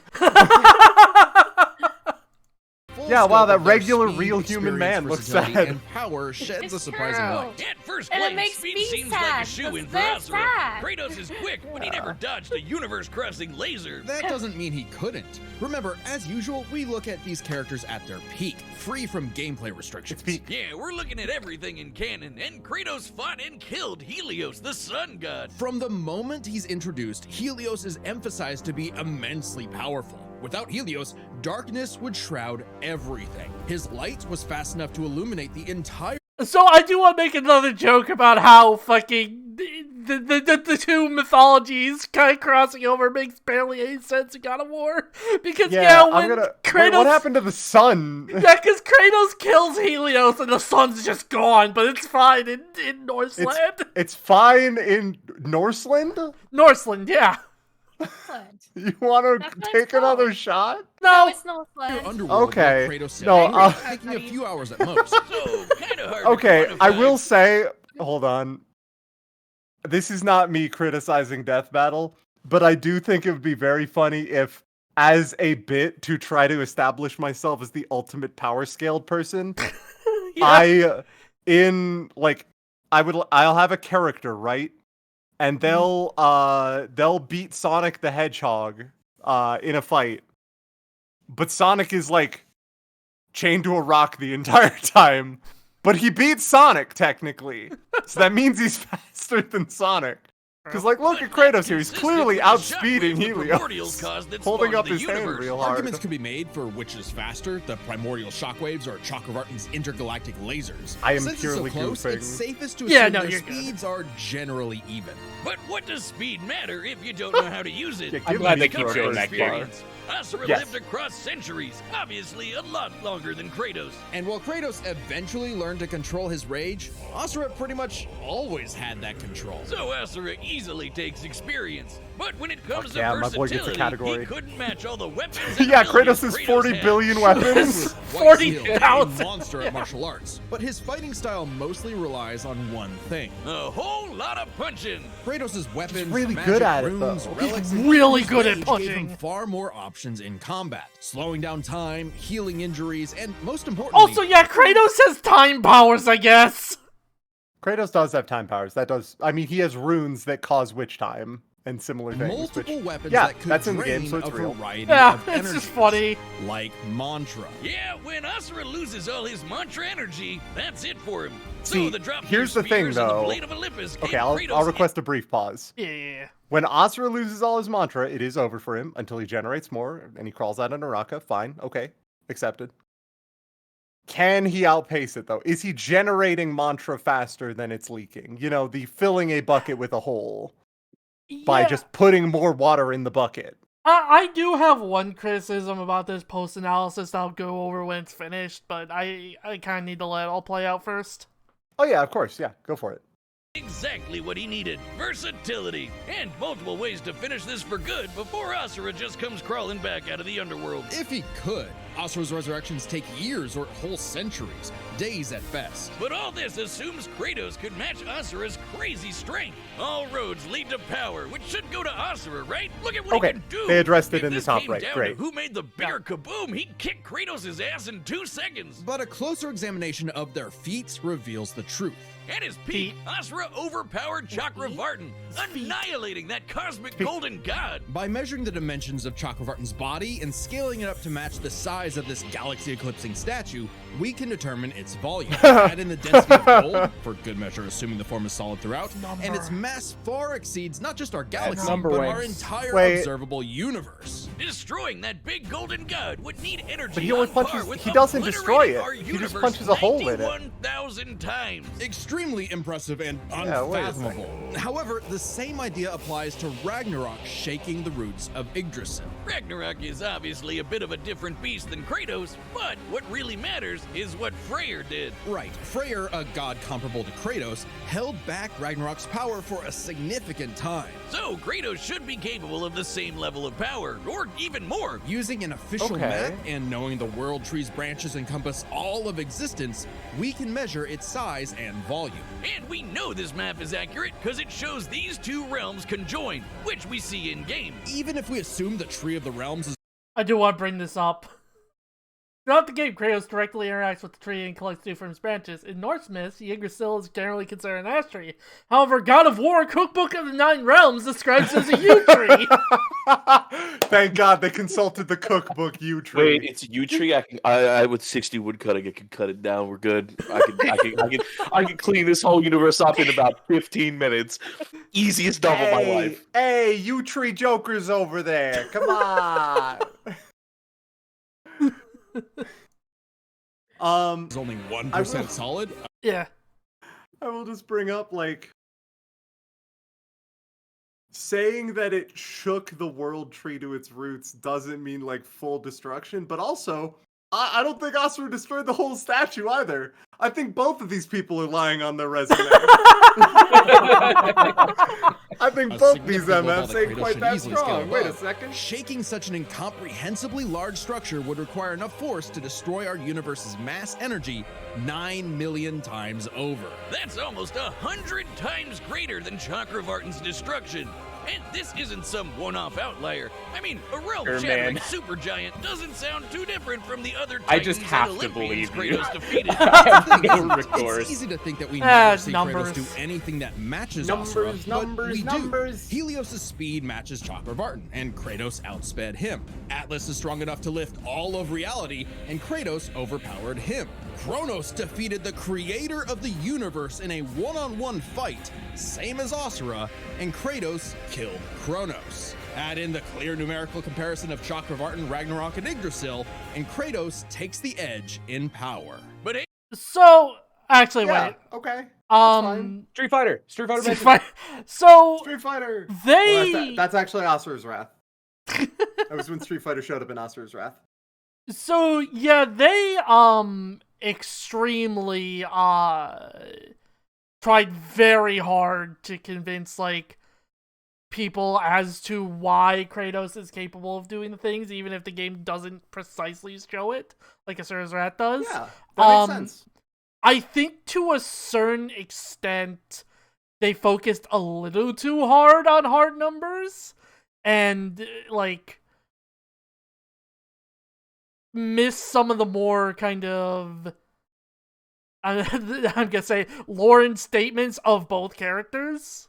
Yeah, wow, that regular, real human man looks sad. And power sheds It's a surprising true. light. At first And it glance, makes speed me seems sad, like a shoe-in for because they're Asura. sad. Kratos is quick, but he never dodged a universe-crossing laser. That doesn't mean he couldn't. Remember, as usual, we look at these characters at their peak, free from gameplay restrictions. Yeah, we're looking at everything in canon, and Kratos fought and killed Helios, the sun god. From the moment he's introduced, Helios is emphasized to be immensely powerful. Without Helios, darkness would shroud everything. His light was fast enough to illuminate the entire... So I do want to make another joke about how fucking the two mythologies kind of crossing over makes barely any sense in God of War. Because when Kratos... Wait, what happened to the sun? Yeah, because Kratos kills Helios and the sun's just gone, but it's fine in Norseland. It's fine in Norseland? Norseland, yeah. Sledge. You want to That's what it's take another called. shot? No, No. it's no sledge. Underworld, Okay. like Kratos said, No, anyway, taking a few hours at most. So, kind of hard Okay, to I quantify. will say, hold on. This is not me criticizing Death Battle, but I do think it would be very funny if, as a bit to try to establish myself as the ultimate power scaled person, Yeah. I'll have a character, right? And they'll beat Sonic the Hedgehog in a fight. But Sonic is like chained to a rock the entire time. But he beats Sonic, technically. So that means he's faster than Sonic. Because, like, look at Kratos here. He's clearly outspeeding Helios. Holding up his hand real hard. Arguments could be made for which is faster, the primordial shockwaves or Chakravartin's intergalactic lasers. I am Since purely it's so close, goofing. it's safest to Yeah, assume no, their you're good. speeds are generally even. But what does speed matter if you don't know how to use it? Yeah, I'm give glad me they keep the showing that Experience. Asura Yes. lived across centuries, obviously a lot longer than Kratos. And while Kratos eventually learned to control his rage, Asura pretty much always had that control. So Asura easily takes experience. But when it comes yeah, to my boy gets a versatility, category. he couldn't match all the weapons. and Yeah, abilities Kratos has Kratos 40 had. billion weapons. White Steel, a 40,000. monster at martial arts, but his fighting style mostly relies on one thing. A whole lot of punching. Kratos' weapons, really magic, good at it, runes, though. relics, He's and really his good at rage punching. Gave him far more options in combat, slowing down time, healing injuries, and most importantly, Also, yeah, Kratos has time powers, I guess. Kratos does have time powers. I mean, he has runes that cause witch time and similar things. multiple which, weapons yeah, that could that's in the drain game, so it's a real. variety Yeah, of it's energies, just funny. like mantra. Yeah, when Asura loses all his mantra energy, that's it for him. See, So the drop here's the thing, spears and the though. Blade of Olympus Okay, gave I'll Kratos request a brief pause. Yeah. When Asura loses all his mantra, it is over for him until he generates more and he crawls out of Naraka. Fine, okay, accepted. Can he outpace it, though? Is he generating mantra faster than it's leaking? You know, the filling a bucket with a hole by Yeah. just putting more water in the bucket. I do have one criticism about this post-analysis that I'll go over when it's finished, but I kind of need to let it all play out first. Oh yeah, of course, yeah, go for it. exactly what he needed. Versatility. And multiple ways to finish this for good before Asura just comes crawling back out of the underworld. If he could, Asura's resurrections take years or whole centuries, days at best. But all this assumes Kratos could match Asura's crazy strength. All roads lead to power, which should go to Asura, right? Look at what Okay, he can do. they addressed it If in the this top came right, down great. to who made the bigger kaboom, he'd kick Kratos' ass in 2 seconds. But a closer examination of their feats reveals the truth. At his peak, Asura overpowered Chakravartin, annihilating that cosmic golden god. By measuring the dimensions of Chakravartin's body and scaling it up to match the size of this galaxy-eclipsing statue, we can determine its volume. Add in the density of gold, for good measure assuming the form is solid throughout, and its mass far exceeds not just our galaxy, number but our wings. entire Wait. observable universe. Destroying that big golden god would need energy. But he only on par punches- with he doesn't obliterating destroy it. our He just universe punches a hole in it. 91,000 times. Extremely impressive and Yeah, wait a unfathomable. However, the same idea applies to Ragnarok shaking the roots of Yggdrasil. Ragnarok is obviously a bit of a different beast than Kratos, but what really matters is what Freyr did. Right, Freyr, a god comparable to Kratos, held back Ragnarok's power for a significant time. So Kratos should be capable of the same level of power, or even more. Using an official Okay. map and knowing the world tree's branches encompass all of existence, we can measure its size and volume. And we know this map is accurate because it shows these two realms conjoined, which we see in game. Even if we assume the Tree of the Realms is I do want to bring this up. Throughout the game, Kratos directly interacts with the tree and collects dew from its branches. In Norse myths, Yggdrasil is generally considered an ash tree. However, God of War Cookbook of the Nine Realms describes it as a yew tree. Thank God they consulted the cookbook yew tree. Wait, it's a yew tree. I with 60 wood cutting, I can cut it down. We're good. I can clean this whole universe up in about 15 minutes. Easiest job of my life. Hey, yew tree jokers over there. Come on. only 1% solid. Yeah. I will just bring up, like, saying that it shook the world tree to its roots doesn't mean, like, full destruction, but also, I don't think Asura destroyed the whole statue either. I think both of these people are lying on their resume. I think A both these significant blow MFs that ain't Kratos quite should that easily scale strong. Wait a above. second. Shaking such an incomprehensibly large structure would require enough force to destroy our universe's mass energy 9 million times over. That's almost 100 times greater than Chakravartin's destruction. And this isn't some one-off outlier. I mean, a realm-shattering supergiant doesn't sound too different from the other I Titans just have and to Olympians believe you. Kratos defeated. No recourse. It's easy to think that we never see numbers. Kratos do anything that matches Numbers, Asura, numbers, but we numbers. do. Helios' speed matches Chakravartin, and Kratos outsped him. Atlas is strong enough to lift all of reality, and Kratos overpowered him. Kronos defeated the creator of the universe in a one-on-one fight, same as Asura, and Kratos killed Kronos. Add in the clear numerical comparison of Chakravartin, Ragnarok, and Yggdrasil, and Kratos takes the edge in power. But hey, So, actually, Yeah, wait. okay. fine. Street Fighter. Street Mention. Fighter. So, Street Fighter. they... Well, that's actually Asura's Wrath. That was when Street Fighter showed up in Asura's Wrath. So, yeah, they, extremely, tried very hard to convince, like, people as to why Kratos is capable of doing the things, even if the game doesn't precisely show it, like Asura's Wrath does. Yeah, that makes sense. I think to a certain extent, they focused a little too hard on hard numbers, and, like, missed some of the more kind of, I'm gonna say, lore and statements of both characters.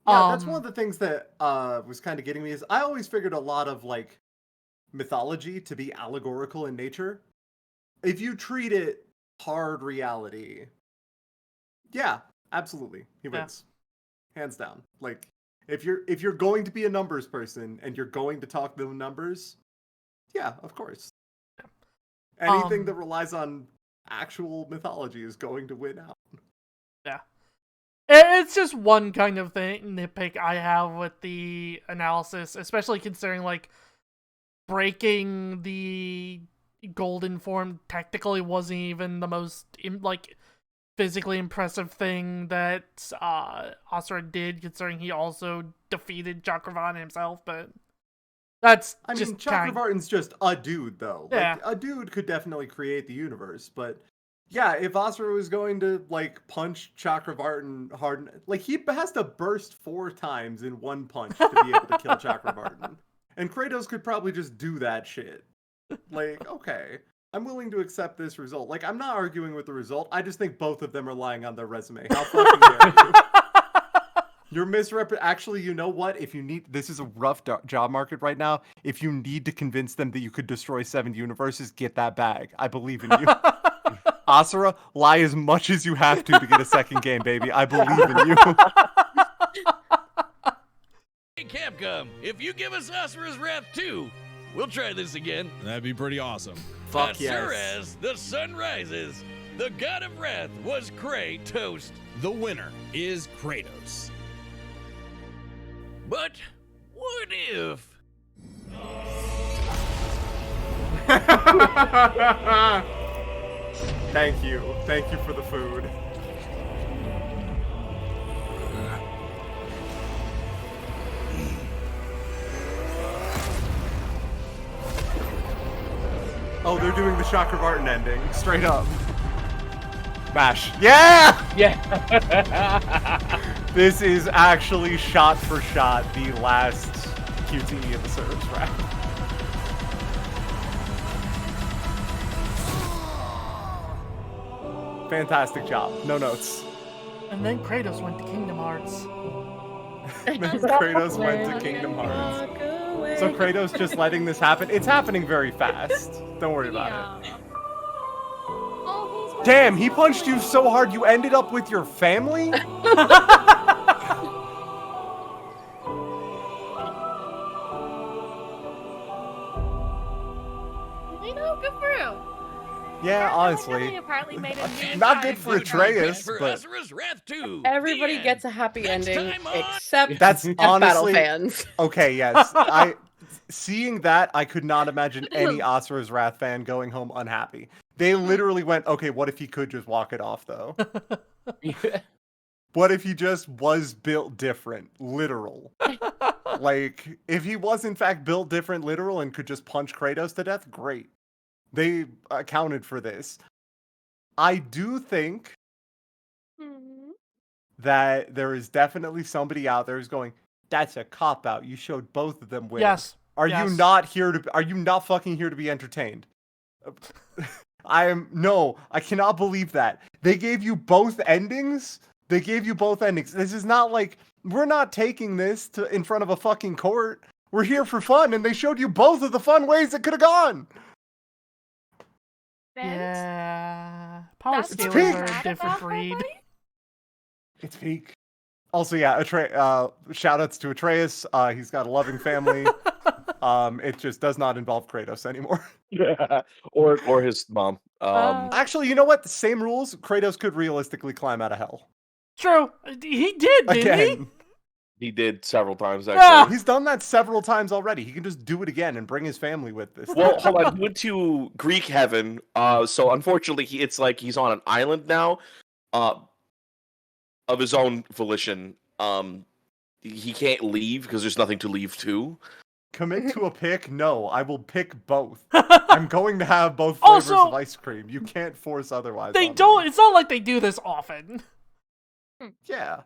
Yeah, that's one of the things that was kind of getting me is I always figured a lot of like mythology to be allegorical in nature. If you treat it hard reality, yeah, absolutely, he wins, hands down. Like if you're going to be a numbers person and you're going to talk the numbers, yeah, of course. Anything that relies on actual mythology is going to win out. Yeah. It's just one kind of nitpick I have with the analysis, especially considering, like, breaking the golden form technically wasn't even the most, like, physically impressive thing that Asura did, considering he also defeated Chakravartin himself, but that's I just mean, Chakravartin's just a dude, though. Yeah. Like, a dude could definitely create the universe, but yeah, if Asura was going to, like, punch Chakravartin hard, like, he has to burst 4 times in one punch to be able to kill Chakravartin. And Kratos could probably just do that shit. Like, okay, I'm willing to accept this result. Like, I'm not arguing with the result, I just think both of them are lying on their resume. How fucking dare you? You're actually, you know what? If you need, this is a rough job market right now. If you need to convince them that you could destroy 7 universes, get that bag. I believe in you. Asura, lie as much as you have to get a second game, baby. I believe in you. Hey, Capcom, if you give us Asura's Wrath 2, we'll try this again. That'd be pretty awesome. Fuck Asura's The Sun Rises. The God of Wrath was Kratos. The winner is Kratos. But what if? Thank you. Thank you for the food. Oh, they're doing the Chakravartin ending. Straight up. Mash. Yeah! Yeah. This is actually shot for shot the last QTE of the Asura's Wrath. Fantastic job. No notes. And then Kratos went to Kingdom Hearts. Then Kratos went to Kingdom Hearts. So Kratos just letting this happen. It's happening very fast. Don't worry about it. Oh, Damn, he punched you so hard you ended up with your family? You know, good for you. Yeah, honestly. Apparently made a new Not good for Atreus, for but Asura's Wrath 2. Everybody The end. gets a happy Next ending time on- except that's Death Battle honestly fans. okay. Yes, Seeing that, I could not imagine any Asura's Wrath fan going home unhappy. They literally went, okay, what if he could just walk it off, though? What if he just was built different? Literal. Like, if he was in fact built different, literal, and could just punch Kratos to death, great. They accounted for this. I do think that there is definitely somebody out there who's going, that's a cop-out. You showed both of them winning. Yes. Are you not fucking here to be entertained? I cannot believe that. They gave you both endings? This is not like, we're not taking this to in front of a fucking court. We're here for fun, and they showed you both of the fun ways it could have gone. Yeah. Power That's scalers peak. are a different breed. It's peak. Also, yeah, shout-outs to Atreus. He's got a loving family. It just does not involve Kratos anymore. Yeah. Or his mom. Actually, you know what? The same rules. Kratos could realistically climb out of hell. True. He did, didn't he? Again. He did several times, Yeah. actually. He's done that several times already. He can just do it again and bring his family with this. Well, hold on. He went to Greek heaven. So unfortunately, it's like he's on an island now, of his own volition. He can't leave because there's nothing to leave to. Commit to a pick? No, I will pick both. I'm going to have both flavors Also, of ice cream. You can't force otherwise. They on don't. me. It's not like they do this often. Yeah.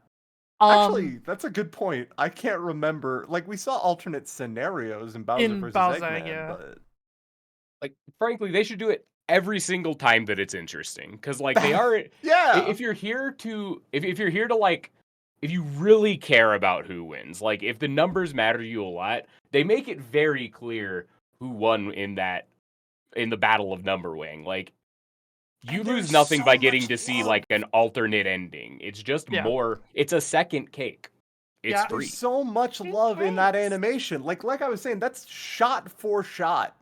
Actually, that's a good point. I can't remember. Like, we saw alternate scenarios in Bowser vs. Eggman, yeah. but... Like, frankly, they should do it every single time that it's interesting. Because, like, they are... Yeah! If you're here to... If you're here to, like... If you really care about who wins, like, if the numbers matter to you a lot, they make it very clear who won in the Battle of Numberwing. Like, you lose nothing by getting to see, like, an alternate ending. It's just more... It's a second cake. It's free. There's so much love in that animation. Like I was saying, that's shot for shot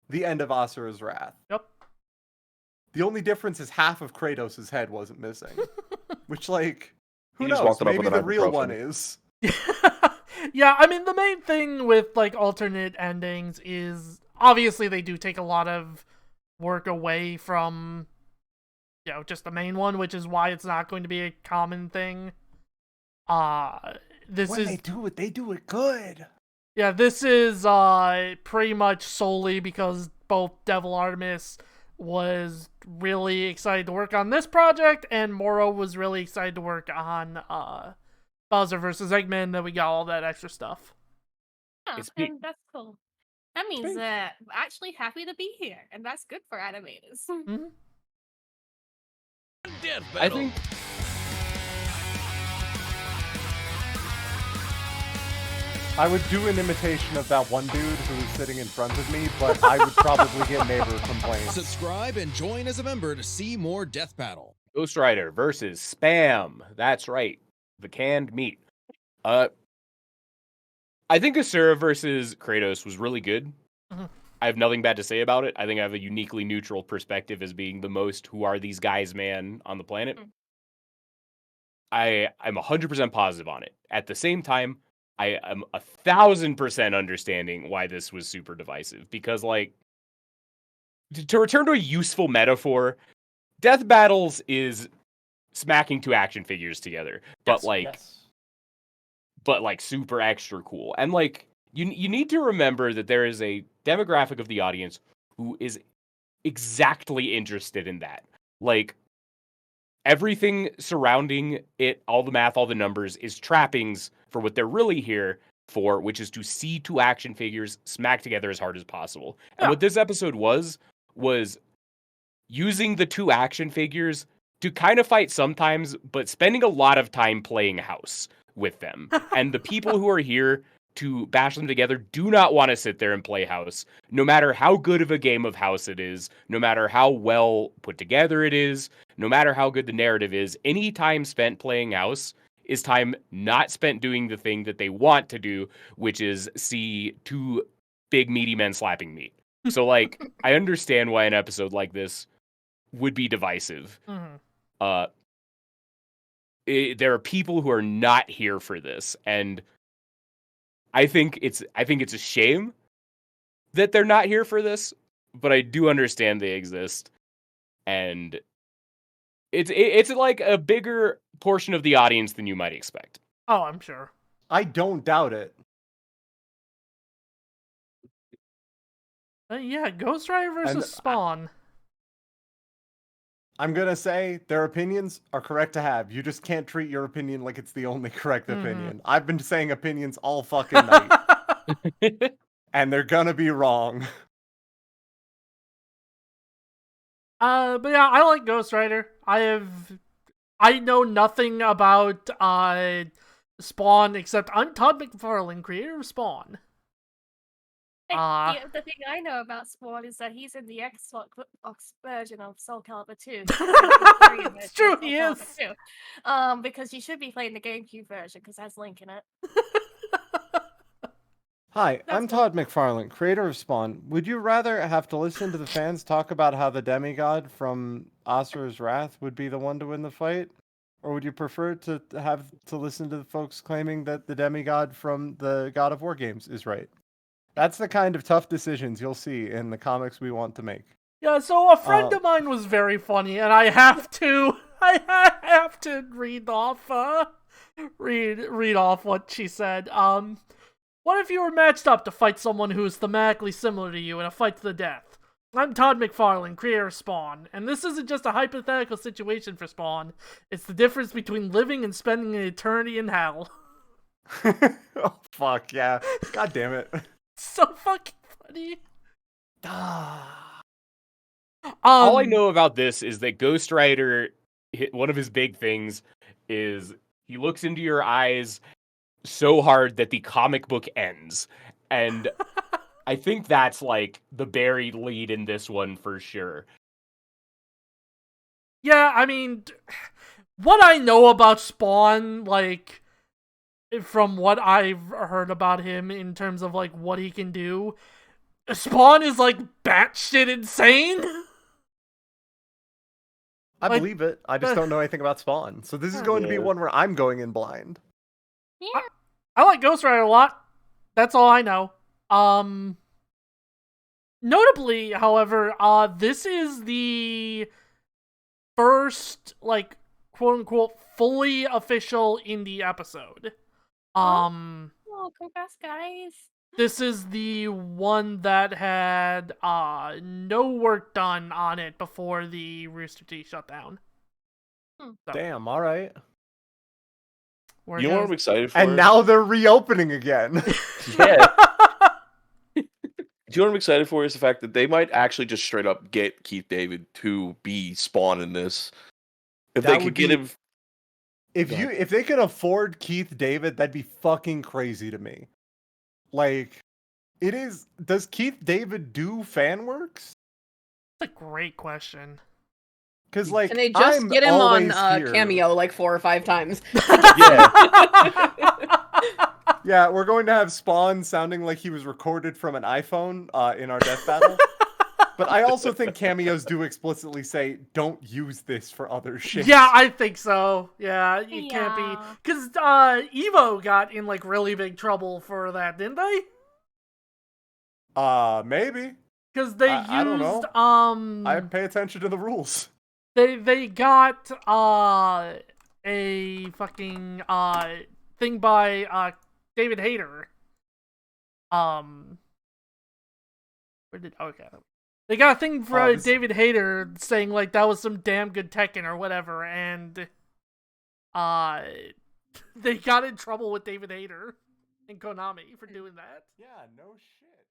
the end of Asura's Wrath. Yep. The only difference is half of Kratos' head wasn't missing. Which, like, who He just knows? walked it up Maybe with the an real ibuprofen. one is. Yeah, I mean, the main thing with, like, alternate endings is, obviously, they do take a lot of work away from, you know, just the main one, which is why it's not going to be a common thing. They do it good. Yeah, this is pretty much solely because both Devil Artemis was really excited to work on this project, and Moro was really excited to work on Bowser vs. Eggman, that we got all that extra stuff. Yeah, and that's cool. That means that I'm actually happy to be here, and that's good for animators. Mm-hmm. Death I battle. think... I would do an imitation of that one dude who was sitting in front of me, but I would probably get neighbor complaints. Subscribe and join as a member to see more Death Battle. Ghost Rider versus Spam. That's right. The canned meat. I think Asura versus Kratos was really good. Mhm. I have nothing bad to say about it. I think I have a uniquely neutral perspective as being the most who are these guys man on the planet. I'm 100% positive on it. At the same time, I am 1,000% understanding why this was super divisive. Because, like, to return to a useful metaphor, Death Battles is smacking two action figures together, but like super extra cool. And like you need to remember that there is a demographic of the audience who is exactly interested in that. Like, everything surrounding it, all the math, all the numbers, is trappings for what they're really here for, which is to see two action figures smack together as hard as possible. And what this episode was using the two action figures to kind of fight sometimes, but spending a lot of time playing house with them. And the people who are here to bash them together do not want to sit there and play house, no matter how good of a game of house it is, no matter how well put together it is, no matter how good the narrative is. Any time spent playing house is time not spent doing the thing that they want to do, which is see two big meaty men slapping meat. So, like, I understand why an episode like this would be divisive. Mm-hmm. There are people who are not here for this, and I think it's a shame that they're not here for this, but I do understand they exist, and it's like a bigger portion of the audience than you might expect. Oh, I'm sure. I don't doubt it. Yeah, Ghost Rider versus Spawn. I'm gonna say their opinions are correct to have. You just can't treat your opinion like it's the only correct opinion. I've been saying opinions all fucking night. And they're gonna be wrong. But yeah, I like Ghost Rider. I know nothing about Spawn except I'm Todd McFarlane, creator of Spawn. The thing I know about Spawn is that he's in the Xbox version of Soul Calibur 2. It's true, he is. Because you should be playing the GameCube version because it has Link in it. Hi, I'm Todd McFarlane, creator of Spawn. Would you rather have to listen to the fans talk about how the demigod from Asura's Wrath would be the one to win the fight? Or would you prefer to have to listen to the folks claiming that the demigod from the God of War games is right? That's the kind of tough decisions you'll see in the comics we want to make. Yeah, so a friend of mine was very funny, and I have to read off what she said. What if you were matched up to fight someone who is thematically similar to you in a fight to the death? I'm Todd McFarlane, creator of Spawn, and this isn't just a hypothetical situation for Spawn. It's the difference between living and spending an eternity in hell. Oh, fuck, yeah. God damn it. So fucking funny. All I know about this is that Ghost Rider, one of his big things is he looks into your eyes so hard that the comic book ends. And I think that's like the buried lead in this one for sure. Yeah, I mean, what I know about Spawn, like, from what I've heard about him in terms of, like, what he can do, Spawn is, like, batshit insane. I believe it. I just don't know anything about Spawn. So this is going to be one where I'm going in blind. Yeah. I like Ghost Rider a lot. That's all I know. Notably, however, this is the first, like, quote-unquote, fully official indie episode. Oh, congrats, guys. This is the one that had no work done on it before the Rooster Teeth shut down. So. Damn, alright. You know what I'm excited for? And now they're reopening again. Yeah. Do you know what I'm excited for is the fact that they might actually just straight up get Keith David to be Spawn in this. If they could get him... If they could afford Keith David, that'd be fucking crazy to me. Like, it is... Does Keith David do fan works? That's a great question. Because, like, and they just get him on Cameo like 4 or 5 times. Yeah. Yeah, we're going to have Spawn sounding like he was recorded from an iPhone in our death battle. But I also think cameos do explicitly say, don't use this for other shit. Yeah, I think so. Yeah, you can't be... Because Evo got in, like, really big trouble for that, didn't they? Maybe. Because they used... I don't know. I pay attention to the rules. They got a fucking thing by David Hayter. They got a thing for David Hayter saying like that was some damn good Tekken or whatever, and they got in trouble with David Hayter and Konami for doing that. Yeah, no shit.